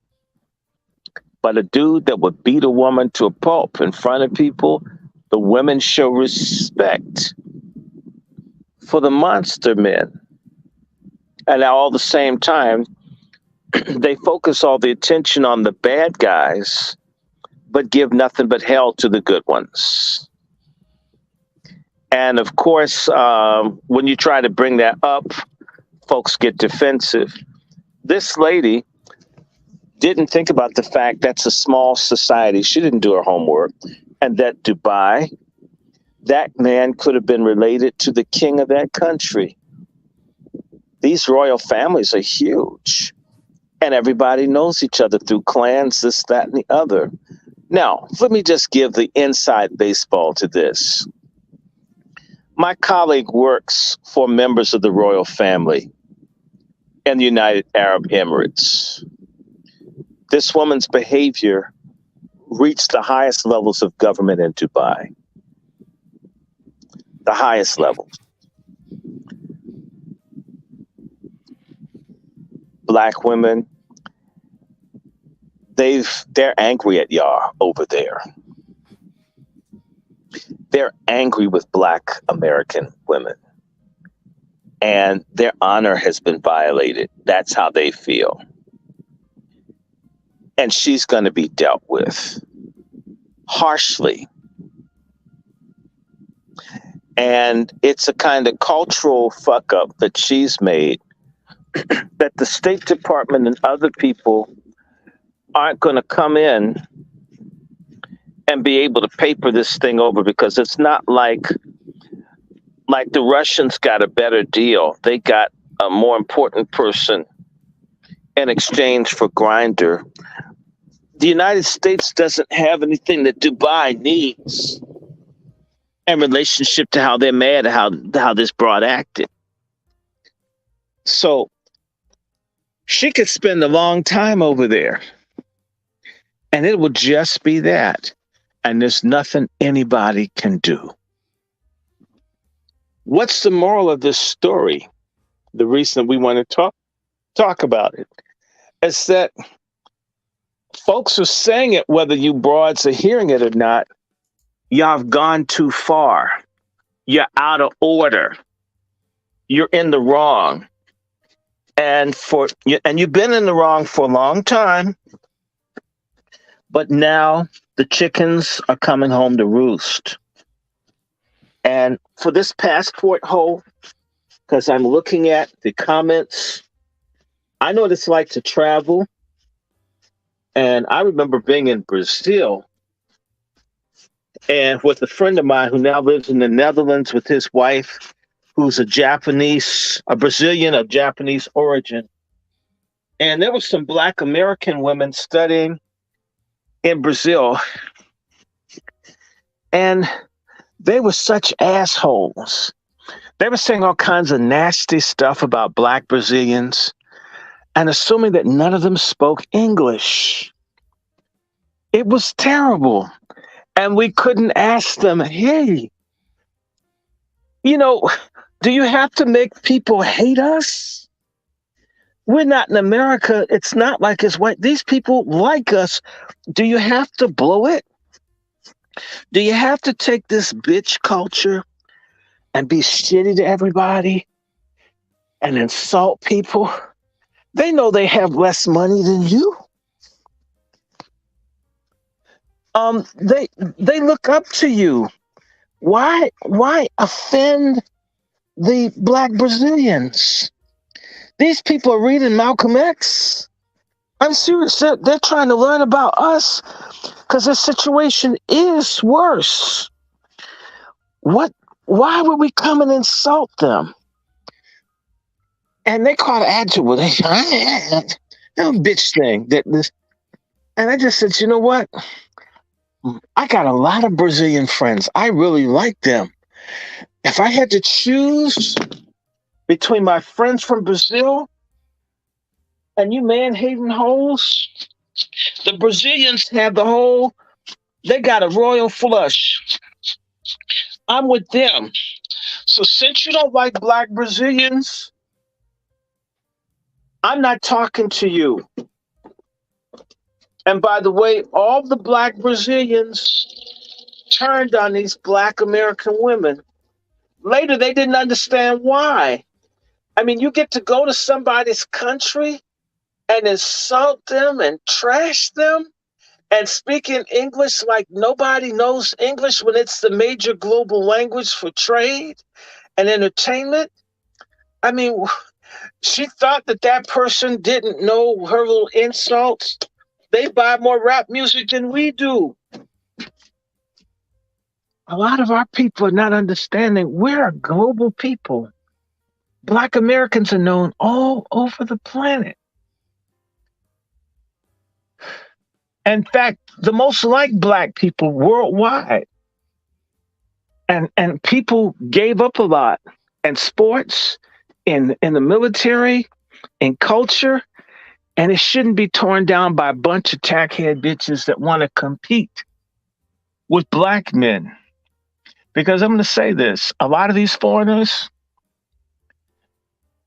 But a dude that would beat a woman to a pulp in front of people, the women show respect for the monster men. And at all the same time, they focus all the attention on the bad guys, but give nothing but hell to the good ones. And of course, when you try to bring that up, folks get defensive. This lady didn't think about the fact that's a small society. She didn't do her homework. And that Dubai, that man could have been related to the king of that country. These royal families are huge. And everybody knows each other through clans, this, that, and the other. Now, let me just give the inside baseball to this. My colleague works for members of the royal family in the United Arab Emirates. This woman's behavior reached the highest levels of government in Dubai. The highest levels. Black women, they're angry at y'all over there. They're angry with Black American women. And their honor has been violated. That's how they feel. And she's going to be dealt with harshly. And it's a kind of cultural fuck up that she's made that the State Department and other people aren't going to come in and be able to paper this thing over, because it's not like the Russians got a better deal. They got a more important person in exchange for Grinder. The United States doesn't have anything that Dubai needs in relationship to how they're mad at how this broad acted. So she could spend a long time over there, and it will just be that. And there's nothing anybody can do. What's the moral of this story? The reason we want to talk about it is that folks are saying it, whether you broads are hearing it or not. Y'all have gone too far. You're out of order. You're in the wrong. And you've been in the wrong for a long time. But now the chickens are coming home to roost. And for this passport hole, because I'm looking at the comments, I know what it's like to travel. And I remember being in Brazil and with a friend of mine who now lives in the Netherlands with his wife, who's a Brazilian of Japanese origin. And there were some Black American women studying in Brazil. And they were such assholes. They were saying all kinds of nasty stuff about Black Brazilians and assuming that none of them spoke English. It was terrible. And we couldn't ask them, hey, do you have to make people hate us? We're not in America. It's not like it's white. These people like us. Do you have to blow it? Do you have to take this bitch culture and be shitty to everybody and insult people? They know they have less money than you. They look up to you. Why offend the Black Brazilians? These people are reading Malcolm X. I'm serious. They're trying to learn about us because the situation is worse. Why would we come and insult them? And they call it adjective. That bitch thing. And I just said, you know what? I got a lot of Brazilian friends. I really like them. If I had to choose between my friends from Brazil and you man-hating hoes, the Brazilians have they got a royal flush. I'm with them. So since you don't like Black Brazilians, I'm not talking to you. And by the way, all the Black Brazilians turned on these Black American women. Later, they didn't understand why. I mean, you get to go to somebody's country and insult them and trash them and speak in English like nobody knows English when it's the major global language for trade and entertainment. I mean, she thought that person didn't know her little insults. They buy more rap music than we do. A lot of our people are not understanding we're a global people. Black Americans are known all over the planet. In fact, the most liked Black people worldwide. And people gave up a lot in sports, in the military, in culture. And it shouldn't be torn down by a bunch of tackhead bitches that want to compete with Black men. Because I'm going to say this, a lot of these foreigners,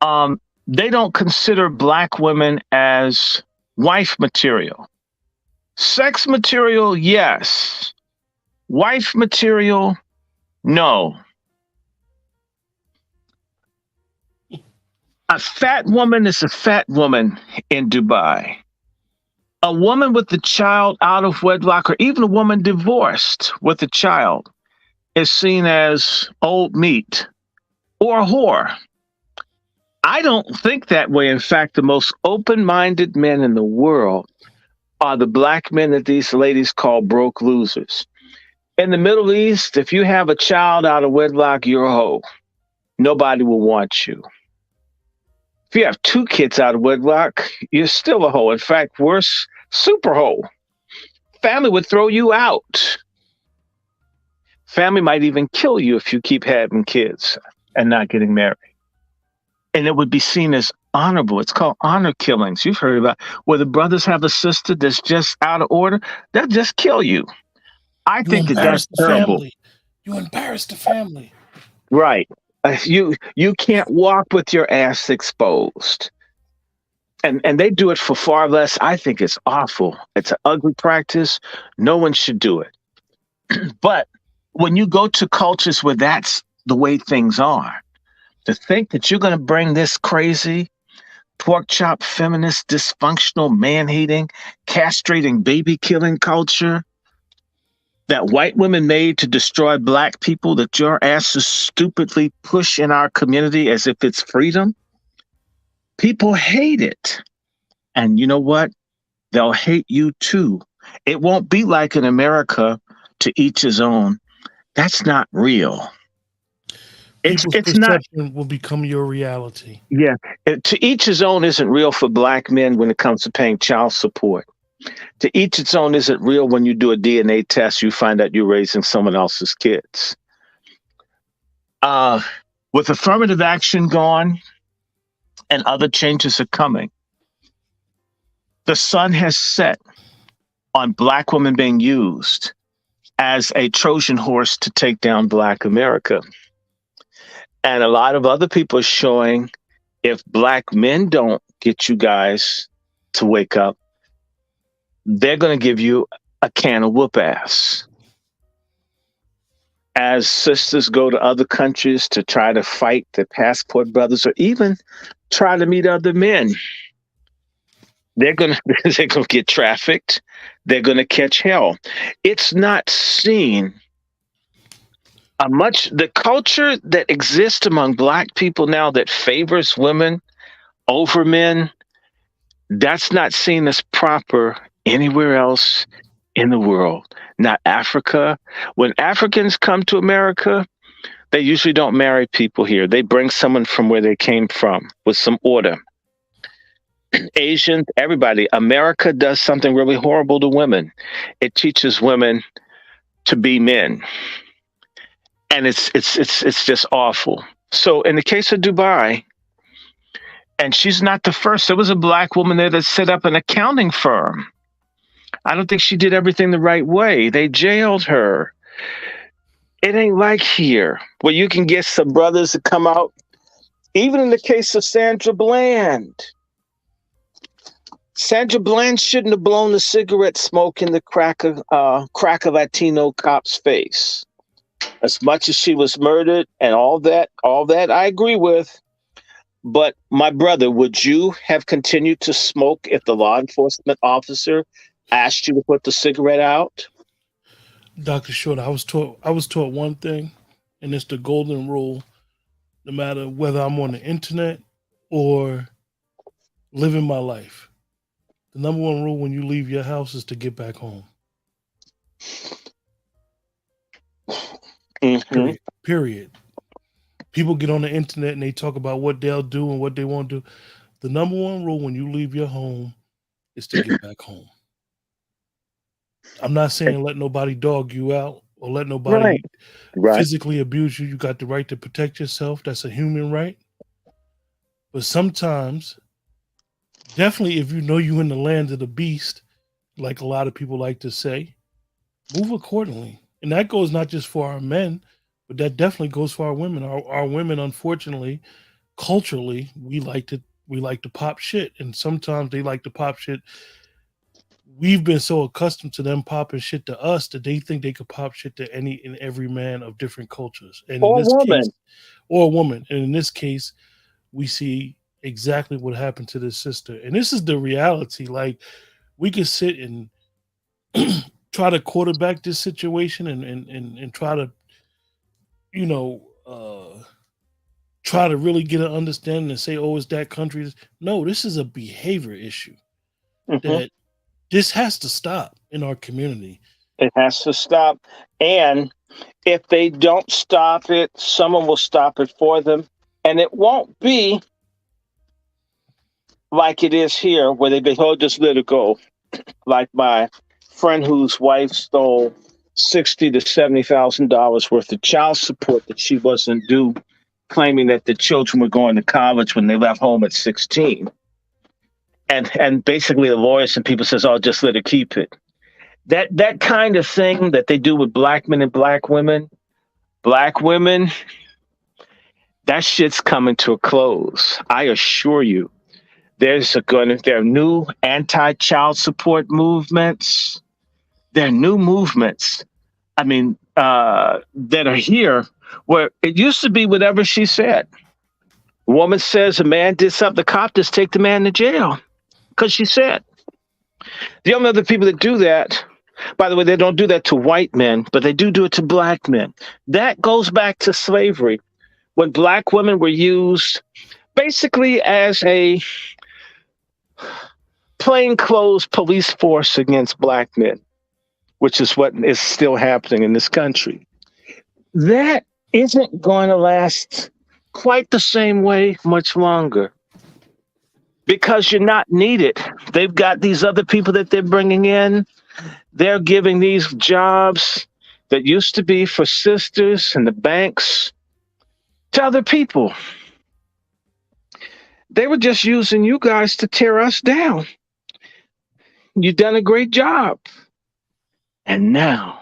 they don't consider Black women as wife material. Sex material, yes. Wife material, no. A fat woman is a fat woman in Dubai. A woman with a child out of wedlock, or even a woman divorced with a child, is seen as old meat or a whore. I don't think that way. In fact, the most open-minded men in the world are the black men that these ladies call broke losers. In the Middle East, if you have a child out of wedlock, you're a hoe. Nobody will want you. If you have two kids out of wedlock, you're still a hoe. In fact, worse, super hoe. Family would throw you out. Family might even kill you if you keep having kids and not getting married. And it would be seen as honorable. It's called honor killings. You've heard about where the brothers have a sister that's just out of order. They'll just kill you. I You think that that's embarrass the terrible. family. You embarrass the family. Right. You can't walk with your ass exposed. And they do it for far less. I think it's awful. It's an ugly practice. No one should do it. But when you go to cultures where that's the way things are, to think that you're going to bring this crazy pork chop feminist dysfunctional man hating castrating baby killing culture that white women made to destroy black people that your asses stupidly push in our community as if it's freedom, people hate it. And you know what? They'll hate you too. It won't be like in America, to each his own. That's not real. People's It's not. perception will become your reality. Yeah, to each his own isn't real for black men when it comes to paying child support. To each its own isn't real when you do a DNA test, you find out you're raising someone else's kids. With affirmative action gone and other changes are coming, the sun has set on black women being used as a Trojan horse to take down black America. And a lot of other people are showing if black men don't get you guys to wake up, they're going to give you a can of whoop ass. As sisters go to other countries to try to fight their passport brothers or even try to meet other men, they're going to get trafficked. They're going to catch hell. It's not seen the culture that exists among black people now that favors women over men, that's not seen as proper anywhere else in the world. Not Africa. When Africans come to America, they usually don't marry people here. They bring someone from where they came from with some order. Asians, everybody. America does something really horrible to women. It teaches women to be men. And it's just awful. So in the case of Dubai, and she's not the first. There was a black woman there that set up an accounting firm. I don't think she did everything the right way. They jailed her. It ain't like here where you can get some brothers to come out. Even in the case of Sandra Bland. Sandra Bland shouldn't have blown the cigarette smoke in the crack of Latino cop's face. As much as she was murdered and all that I agree with. But my brother, would you have continued to smoke if the law enforcement officer asked you to put the cigarette out? Dr. Short, I was taught one thing, and it's the golden rule. No matter whether I'm on the internet or living my life, the number one rule when you leave your house is to get back home. Mm-hmm. Period. People get on the internet and they talk about what they'll do and what they won't do. The number one rule when you leave your home is to get back home. I'm not saying let nobody dog you out or let nobody physically abuse you. You got the right to protect yourself. That's a human right. But sometimes, definitely if you know you're in the land of the beast, like a lot of people like to say, move accordingly. And that goes not just for our men, but that definitely goes for our women. Our women, unfortunately, culturally, we like to pop shit, and sometimes they like to pop shit. We've been so accustomed to them popping shit to us that they think they could pop shit to any and every man of different cultures, and or in this woman. case, or a woman. And in this case, we see exactly what happened to this sister, and this is the reality. Like we could sit and try to quarterback this situation and try to, try to really get an understanding and say, oh, it's that country. No, this is a behavior issue Hmm. that this has to stop in our community. It has to stop. And if they don't stop it, someone will stop it for them. And it won't be like it is here, where they go, oh, just let it go. Like my friend whose wife stole $60,000 to $70,000 worth of child support that she wasn't due, claiming that the children were going to college when they left home at 16. And basically the lawyers and people says, oh, just let her keep it. That kind of thing that they do with black men and black women, that shit's coming to a close. I assure you. There are new anti-child support movements. There are new movements. I mean, that are here where it used to be whatever she said. A woman says a man did something, the cop just take the man to jail because she said. The only other people that do that, by the way, they don't do that to white men, but they do it to black men. That goes back to slavery, when black women were used basically as a plainclothes police force against black men, which is what is still happening in this country. That isn't going to last quite the same way much longer because you're not needed. They've got these other people that they're bringing in. They're giving these jobs that used to be for sisters and the banks to other people. They were just using you guys to tear us down. You've done a great job. And now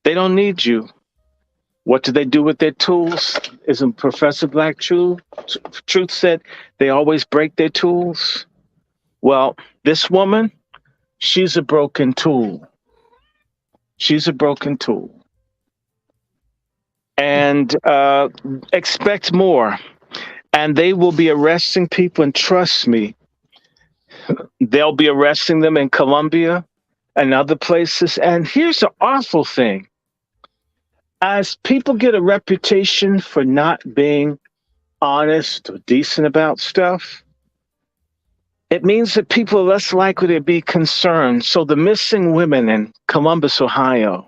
they don't need you. What do they do with their tools? Isn't Professor Black Truth said they always break their tools? Well, this woman, she's a broken tool. She's a broken tool. And expect more. And they will be arresting people, and trust me, they'll be arresting them in Colombia and other places. And here's the awful thing. As people get a reputation for not being honest or decent about stuff, it means that people are less likely to be concerned. So the missing women in Columbus, Ohio,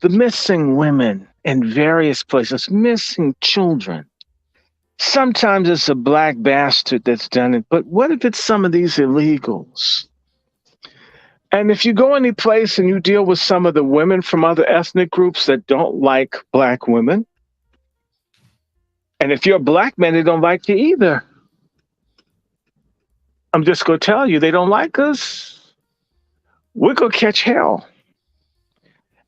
the missing women in various places, missing children. Sometimes it's a black bastard that's done it, but what if it's some of these illegals? And if you go any place and you deal with some of the women from other ethnic groups that don't like black women, and if you're a black man, they don't like you either. I'm just going to tell you, they don't like us. We're going to catch hell.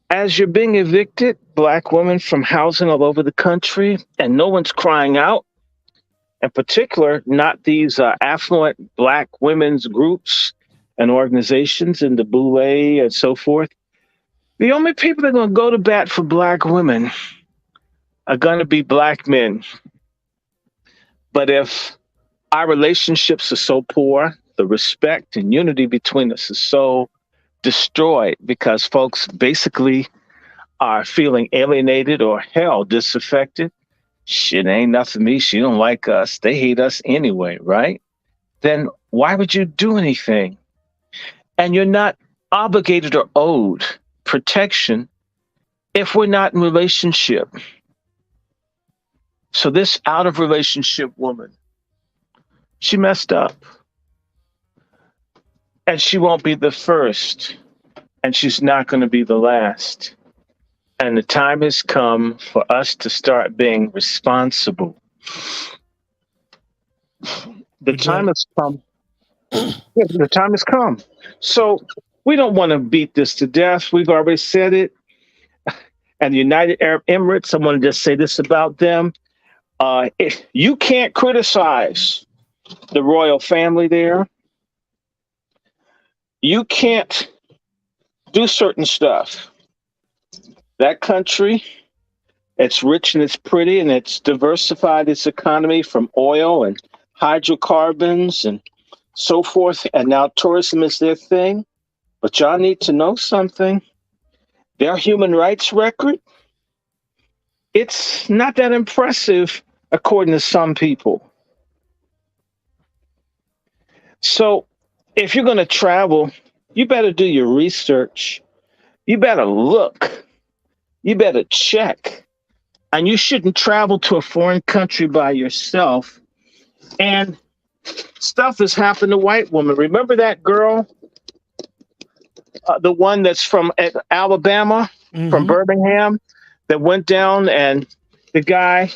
As you're being evicted, black women from housing all over the country, and no one's crying out, in particular, not these affluent black women's groups and organizations in the Boule and so forth. The only people that are going to go to bat for black women are going to be black men. But if our relationships are so poor, the respect and unity between us is so destroyed because folks basically are feeling alienated or hell disaffected. Shit, ain't nothing me. She don't like us. They hate us anyway, right? Then why would you do anything? And you're not obligated or owed protection if we're not in relationship. So this out of relationship woman, she messed up. And she won't be the first. And she's not going to be the last. And the time has come for us to start being responsible. The time has come. The time has come. So we don't want to beat this to death. We've already said it. And the United Arab Emirates, I want to just say this about them. If you can't criticize the royal family there, you can't do certain stuff. That country, it's rich and it's pretty and it's diversified its economy from oil and hydrocarbons and so forth. And now tourism is their thing. But y'all need to know something. Their human rights record it's not that impressive according to some people. So if you're going to travel, you better do your research. You better look. You better check. And you shouldn't travel to a foreign country by yourself. And stuff has happened to white women. Remember that girl, the one that's from Alabama, from Mm-hmm. Birmingham, that went down and the guy,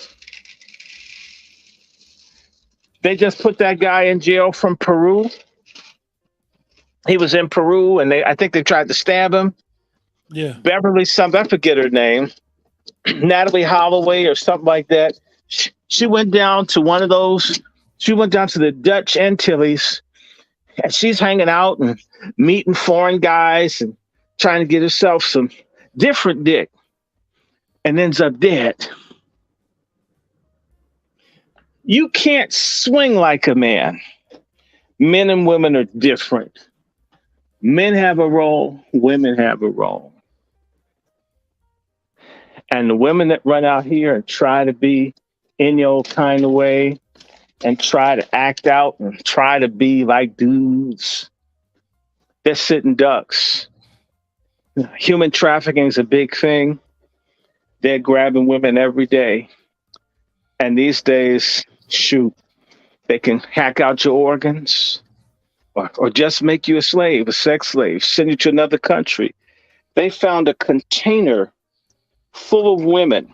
they just put that guy in jail from Peru. He was in Peru and I think they tried to stab him. Yeah. Beverly something, I forget her name, Natalie Holloway or something like that. She went down to one of those, she went down to the Dutch Antilles and she's hanging out and meeting foreign guys and trying to get herself some different dick and ends up dead. You can't swing like a man. Men and women are different. Men have a role, women have a role. And the women that run out here and try to be in your kind of way and try to act out and try to be like dudes, they're sitting ducks. Human trafficking is a big thing. They're grabbing women every day. And these days, shoot, they can hack out your organs or just make you a slave, a sex slave, send you to another country. They found a container full of women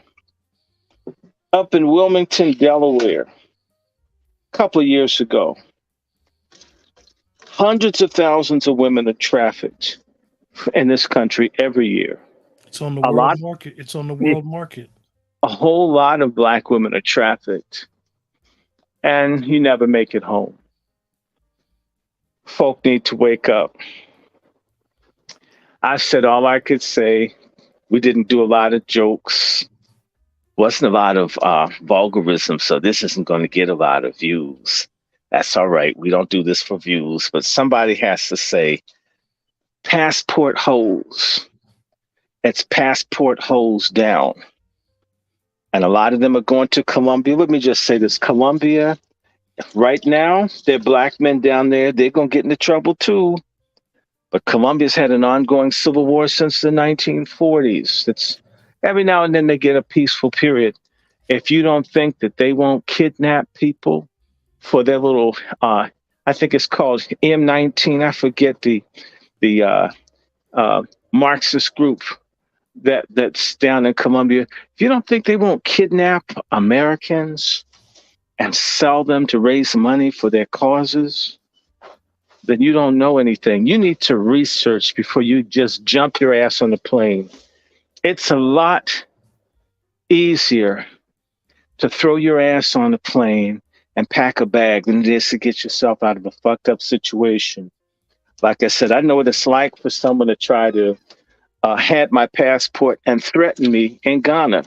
up in Wilmington, Delaware, a couple of years ago. Hundreds of thousands of women are trafficked in this country every year. It's on the A world lot, market. It's on the world market. a whole lot of black women are trafficked, and you never make it home. Folk need to wake up. I said all I could say. We didn't do a lot of jokes. Wasn't a lot of vulgarism, so this isn't going to get a lot of views. That's all right. We don't do this for views, but somebody has to say passport holes. It's passport holes down. And a lot of them are going to Colombia. Let me just say this. Colombia, right now, there are black men down there. They're going to get into trouble too. But Colombia's had an ongoing civil war since the 1940s. It's every now and then they get a peaceful period. If you don't think that they won't kidnap people for their little, I think it's called M19. I forget the Marxist group that's down in Colombia. If you don't think they won't kidnap Americans and sell them to raise money for their causes, then you don't know anything. You need to research before you just jump your ass on the plane. It's a lot easier to throw your ass on a plane and pack a bag than it is to get yourself out of a fucked up situation. Like I said, I know what it's like for someone to try to had my passport and threaten me in Ghana.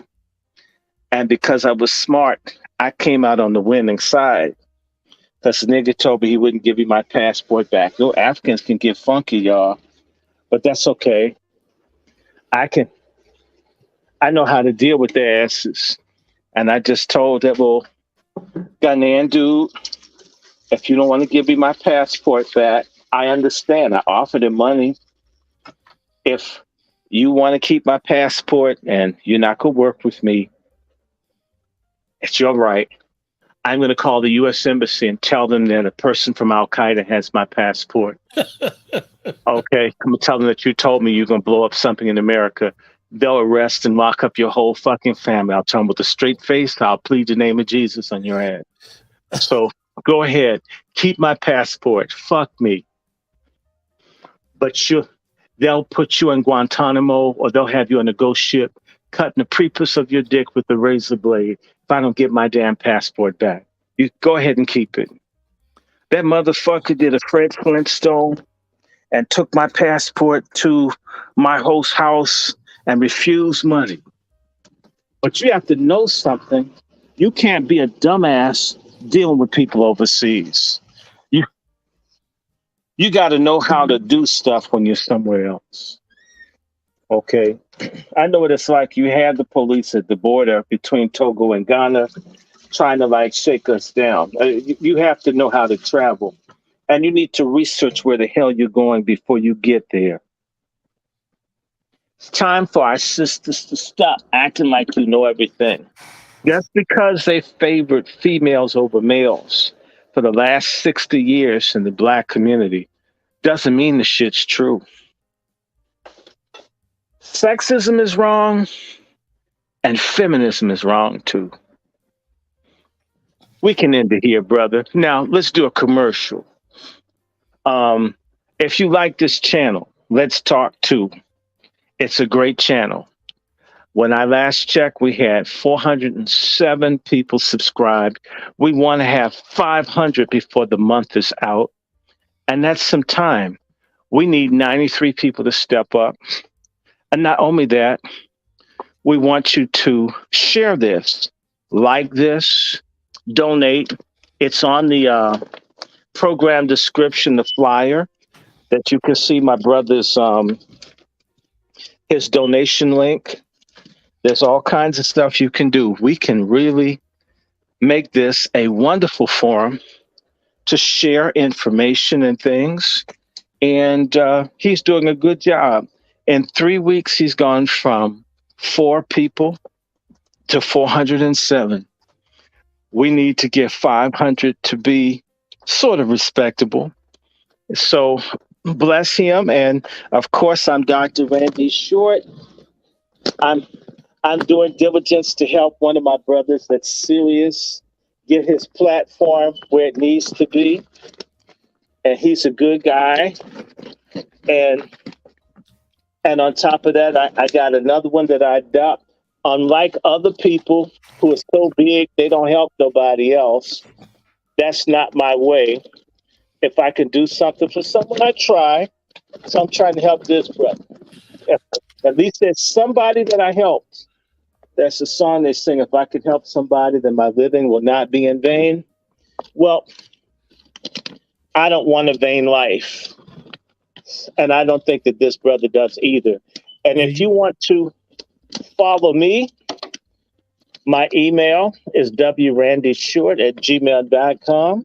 And because I was smart, I came out on the winning side. Because the nigga told me he wouldn't give me my passport back. No, Africans can get funky, y'all. But that's okay. I know how to deal with their asses. And I just told that little Ghanaian dude, if you don't want to give me my passport back, I understand. I offered him money. If you want to keep my passport and you're not going to work with me, it's your right. I'm going to call the U.S. Embassy and tell them that a person from Al Qaeda has my passport. Okay, I'm going to tell them that you told me you're going to blow up something in America. They'll arrest and lock up your whole fucking family. I'll tell them with a straight face, I'll plead the name of Jesus on your head. So go ahead, keep my passport. Fuck me. But they'll put you in Guantanamo or they'll have you on a ghost ship cutting the prepuce of your dick with a razor blade if I don't get my damn passport back. You go ahead and keep it. That motherfucker did a Fred Flintstone and took my passport to my host's house and refused money. But you have to know something. You can't be a dumbass dealing with people overseas. You got to know how to do stuff when you're somewhere else. Okay. I know what it's like. You have the police at the border between Togo and Ghana trying to like shake us down. You have to know how to travel, and you need to research where the hell you're going before you get there. It's time for our sisters to stop acting like you know everything. Just because they favored females over males for the last 60 years in the black community doesn't mean the shit's true. Sexism is wrong and feminism is wrong too. We can end it here, brother. Now, let's do a commercial. Um, if you like this channel, let's talk too. It's a great channel. When I last checked, we had 407 people subscribed. We want to have 500 before the month is out. And that's some time. We need 93 people to step up. And not only that, we want you to share this, like this, donate. It's on the program description, the flyer that you can see my brother's his donation link. There's all kinds of stuff you can do. We can really make this a wonderful forum to share information and things. And he's doing a good job. In 3 weeks, he's gone from 4 people to 407. We need to get 500 to be sort of respectable. So bless him. And of course, I'm Dr. Randy Short. I'm doing diligence to help one of my brothers that's serious get his platform where it needs to be. And he's a good guy. And on top of that, I got another one that I adopt. Unlike other people who are so big, they don't help nobody else. That's not my way. If I can do something for someone, I try. So I'm trying to help this brother. At least there's somebody that I helped. That's a song they sing. If I could help somebody, then my living will not be in vain. Well, I don't want a vain life. And I don't think that this brother does either. And if you want to follow me, my email is wrandyshort@gmail.com.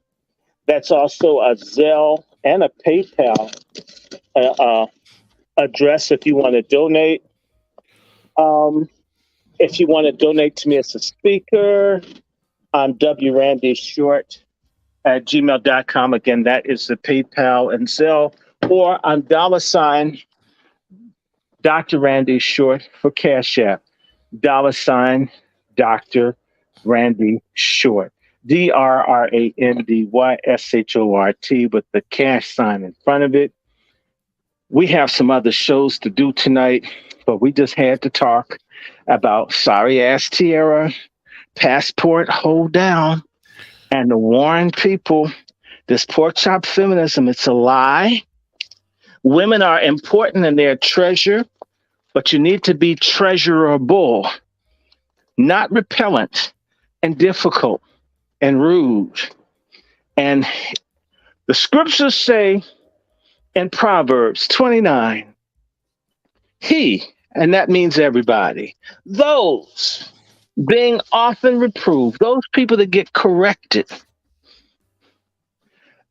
That's also a Zelle and a PayPal address if you want to donate. If you want to donate to me as a speaker, I'm wrandyshort@gmail.com. Again, that is the PayPal and Zelle. Or I'm $ Dr. Randy Short for Cash App. $ Dr. Randy Short. DRRANDYSHORT with the cash sign in front of it. We have some other shows to do tonight, but we just had to talk about sorry ass Tierra, passport hold down, and to warn people this pork chop feminism, it's a lie. Women are important and they're a treasure, but you need to be treasurable, not repellent and difficult and rude. And the scriptures say in Proverbs 29, he, and that means everybody, those being often reproved, those people that get corrected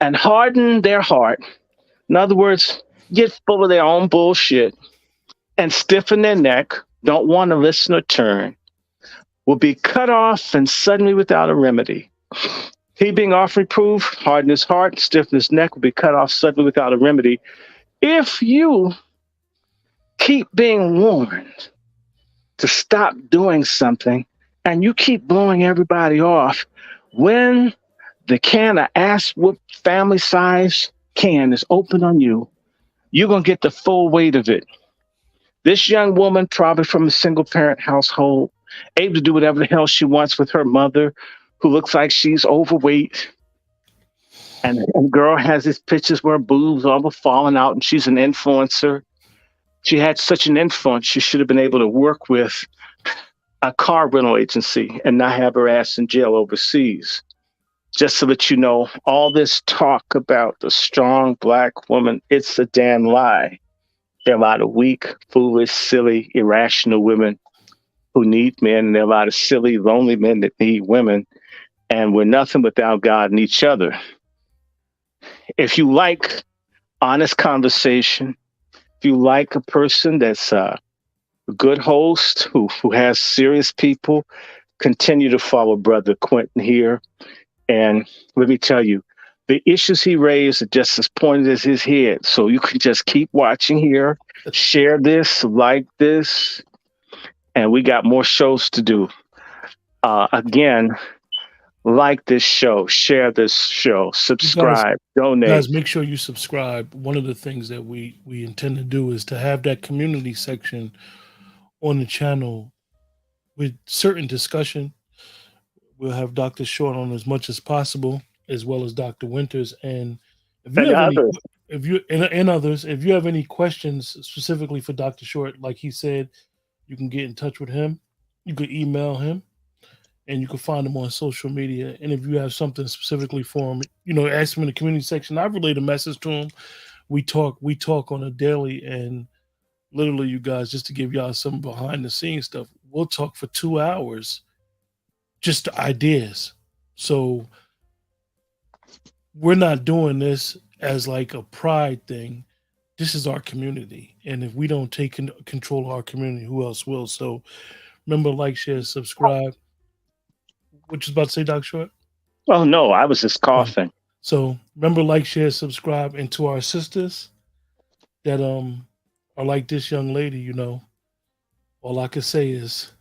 and harden their heart, in other words, get full of their own bullshit and stiffen their neck, don't want to listen or turn, will be cut off and suddenly without a remedy. He being oft reproved, harden his heart, stiffen his neck, will be cut off suddenly without a remedy. If you keep being warned to stop doing something and you keep blowing everybody off, when the can of ass whoop family size can is open on you, you're going to get the full weight of it. This young woman, probably from a single parent household, able to do whatever the hell she wants with her mother, who looks like she's overweight. And the girl has these pictures where her boobs all falling out and she's an influencer. She had such an influence, she should have been able to work with a car rental agency and not have her ass in jail overseas. Just so that you know, all this talk about the strong black woman, it's a damn lie. There are a lot of weak, foolish, silly, irrational women who need men, and there are a lot of silly, lonely men that need women. And we're nothing without God and each other. If you like honest conversation, if you like a person that's a good host who has serious people, continue to follow Brother Quentin here. And let me tell you, the issues he raised are just as pointed as his head. So you can just keep watching here, share this, like this, and we got more shows to do. Again, like this show, share this show, You guys, subscribe, donate. guys, make sure you subscribe. One of the things that we intend to do is to have that community section on the channel with certain discussion. We'll have Dr. Short on as much as possible, as well as Dr. Winters. And if you And have any, others. if you and others, if you have any questions specifically for Dr. Short, like he said, you can get in touch with him. You could email him, and you can find him on social media. And if you have something specifically for him, ask him in the community section. I relayed a message to him. We talk on a daily, and literally, you guys, just to give y'all some behind the scenes stuff, we'll talk for 2 hours, just ideas. So we're not doing this as like a pride thing. This is our community, and if we don't take control of our community, who else will? So remember, like, share, subscribe. What you about to say, Doc Short? Oh, no, I was just coughing. So remember, like, share, subscribe, and to our sisters that are like this young lady, all I can say is,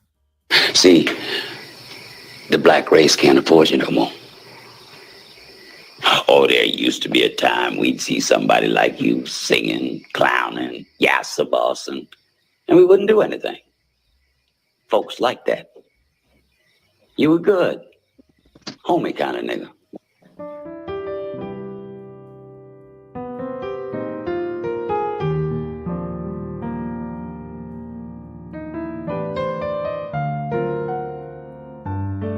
see, the black race can't afford you no more. Oh, there used to be a time we'd see somebody like you singing, clowning, yassa bossing, and we wouldn't do anything. Folks like that. You were good. Homie kind of nigga.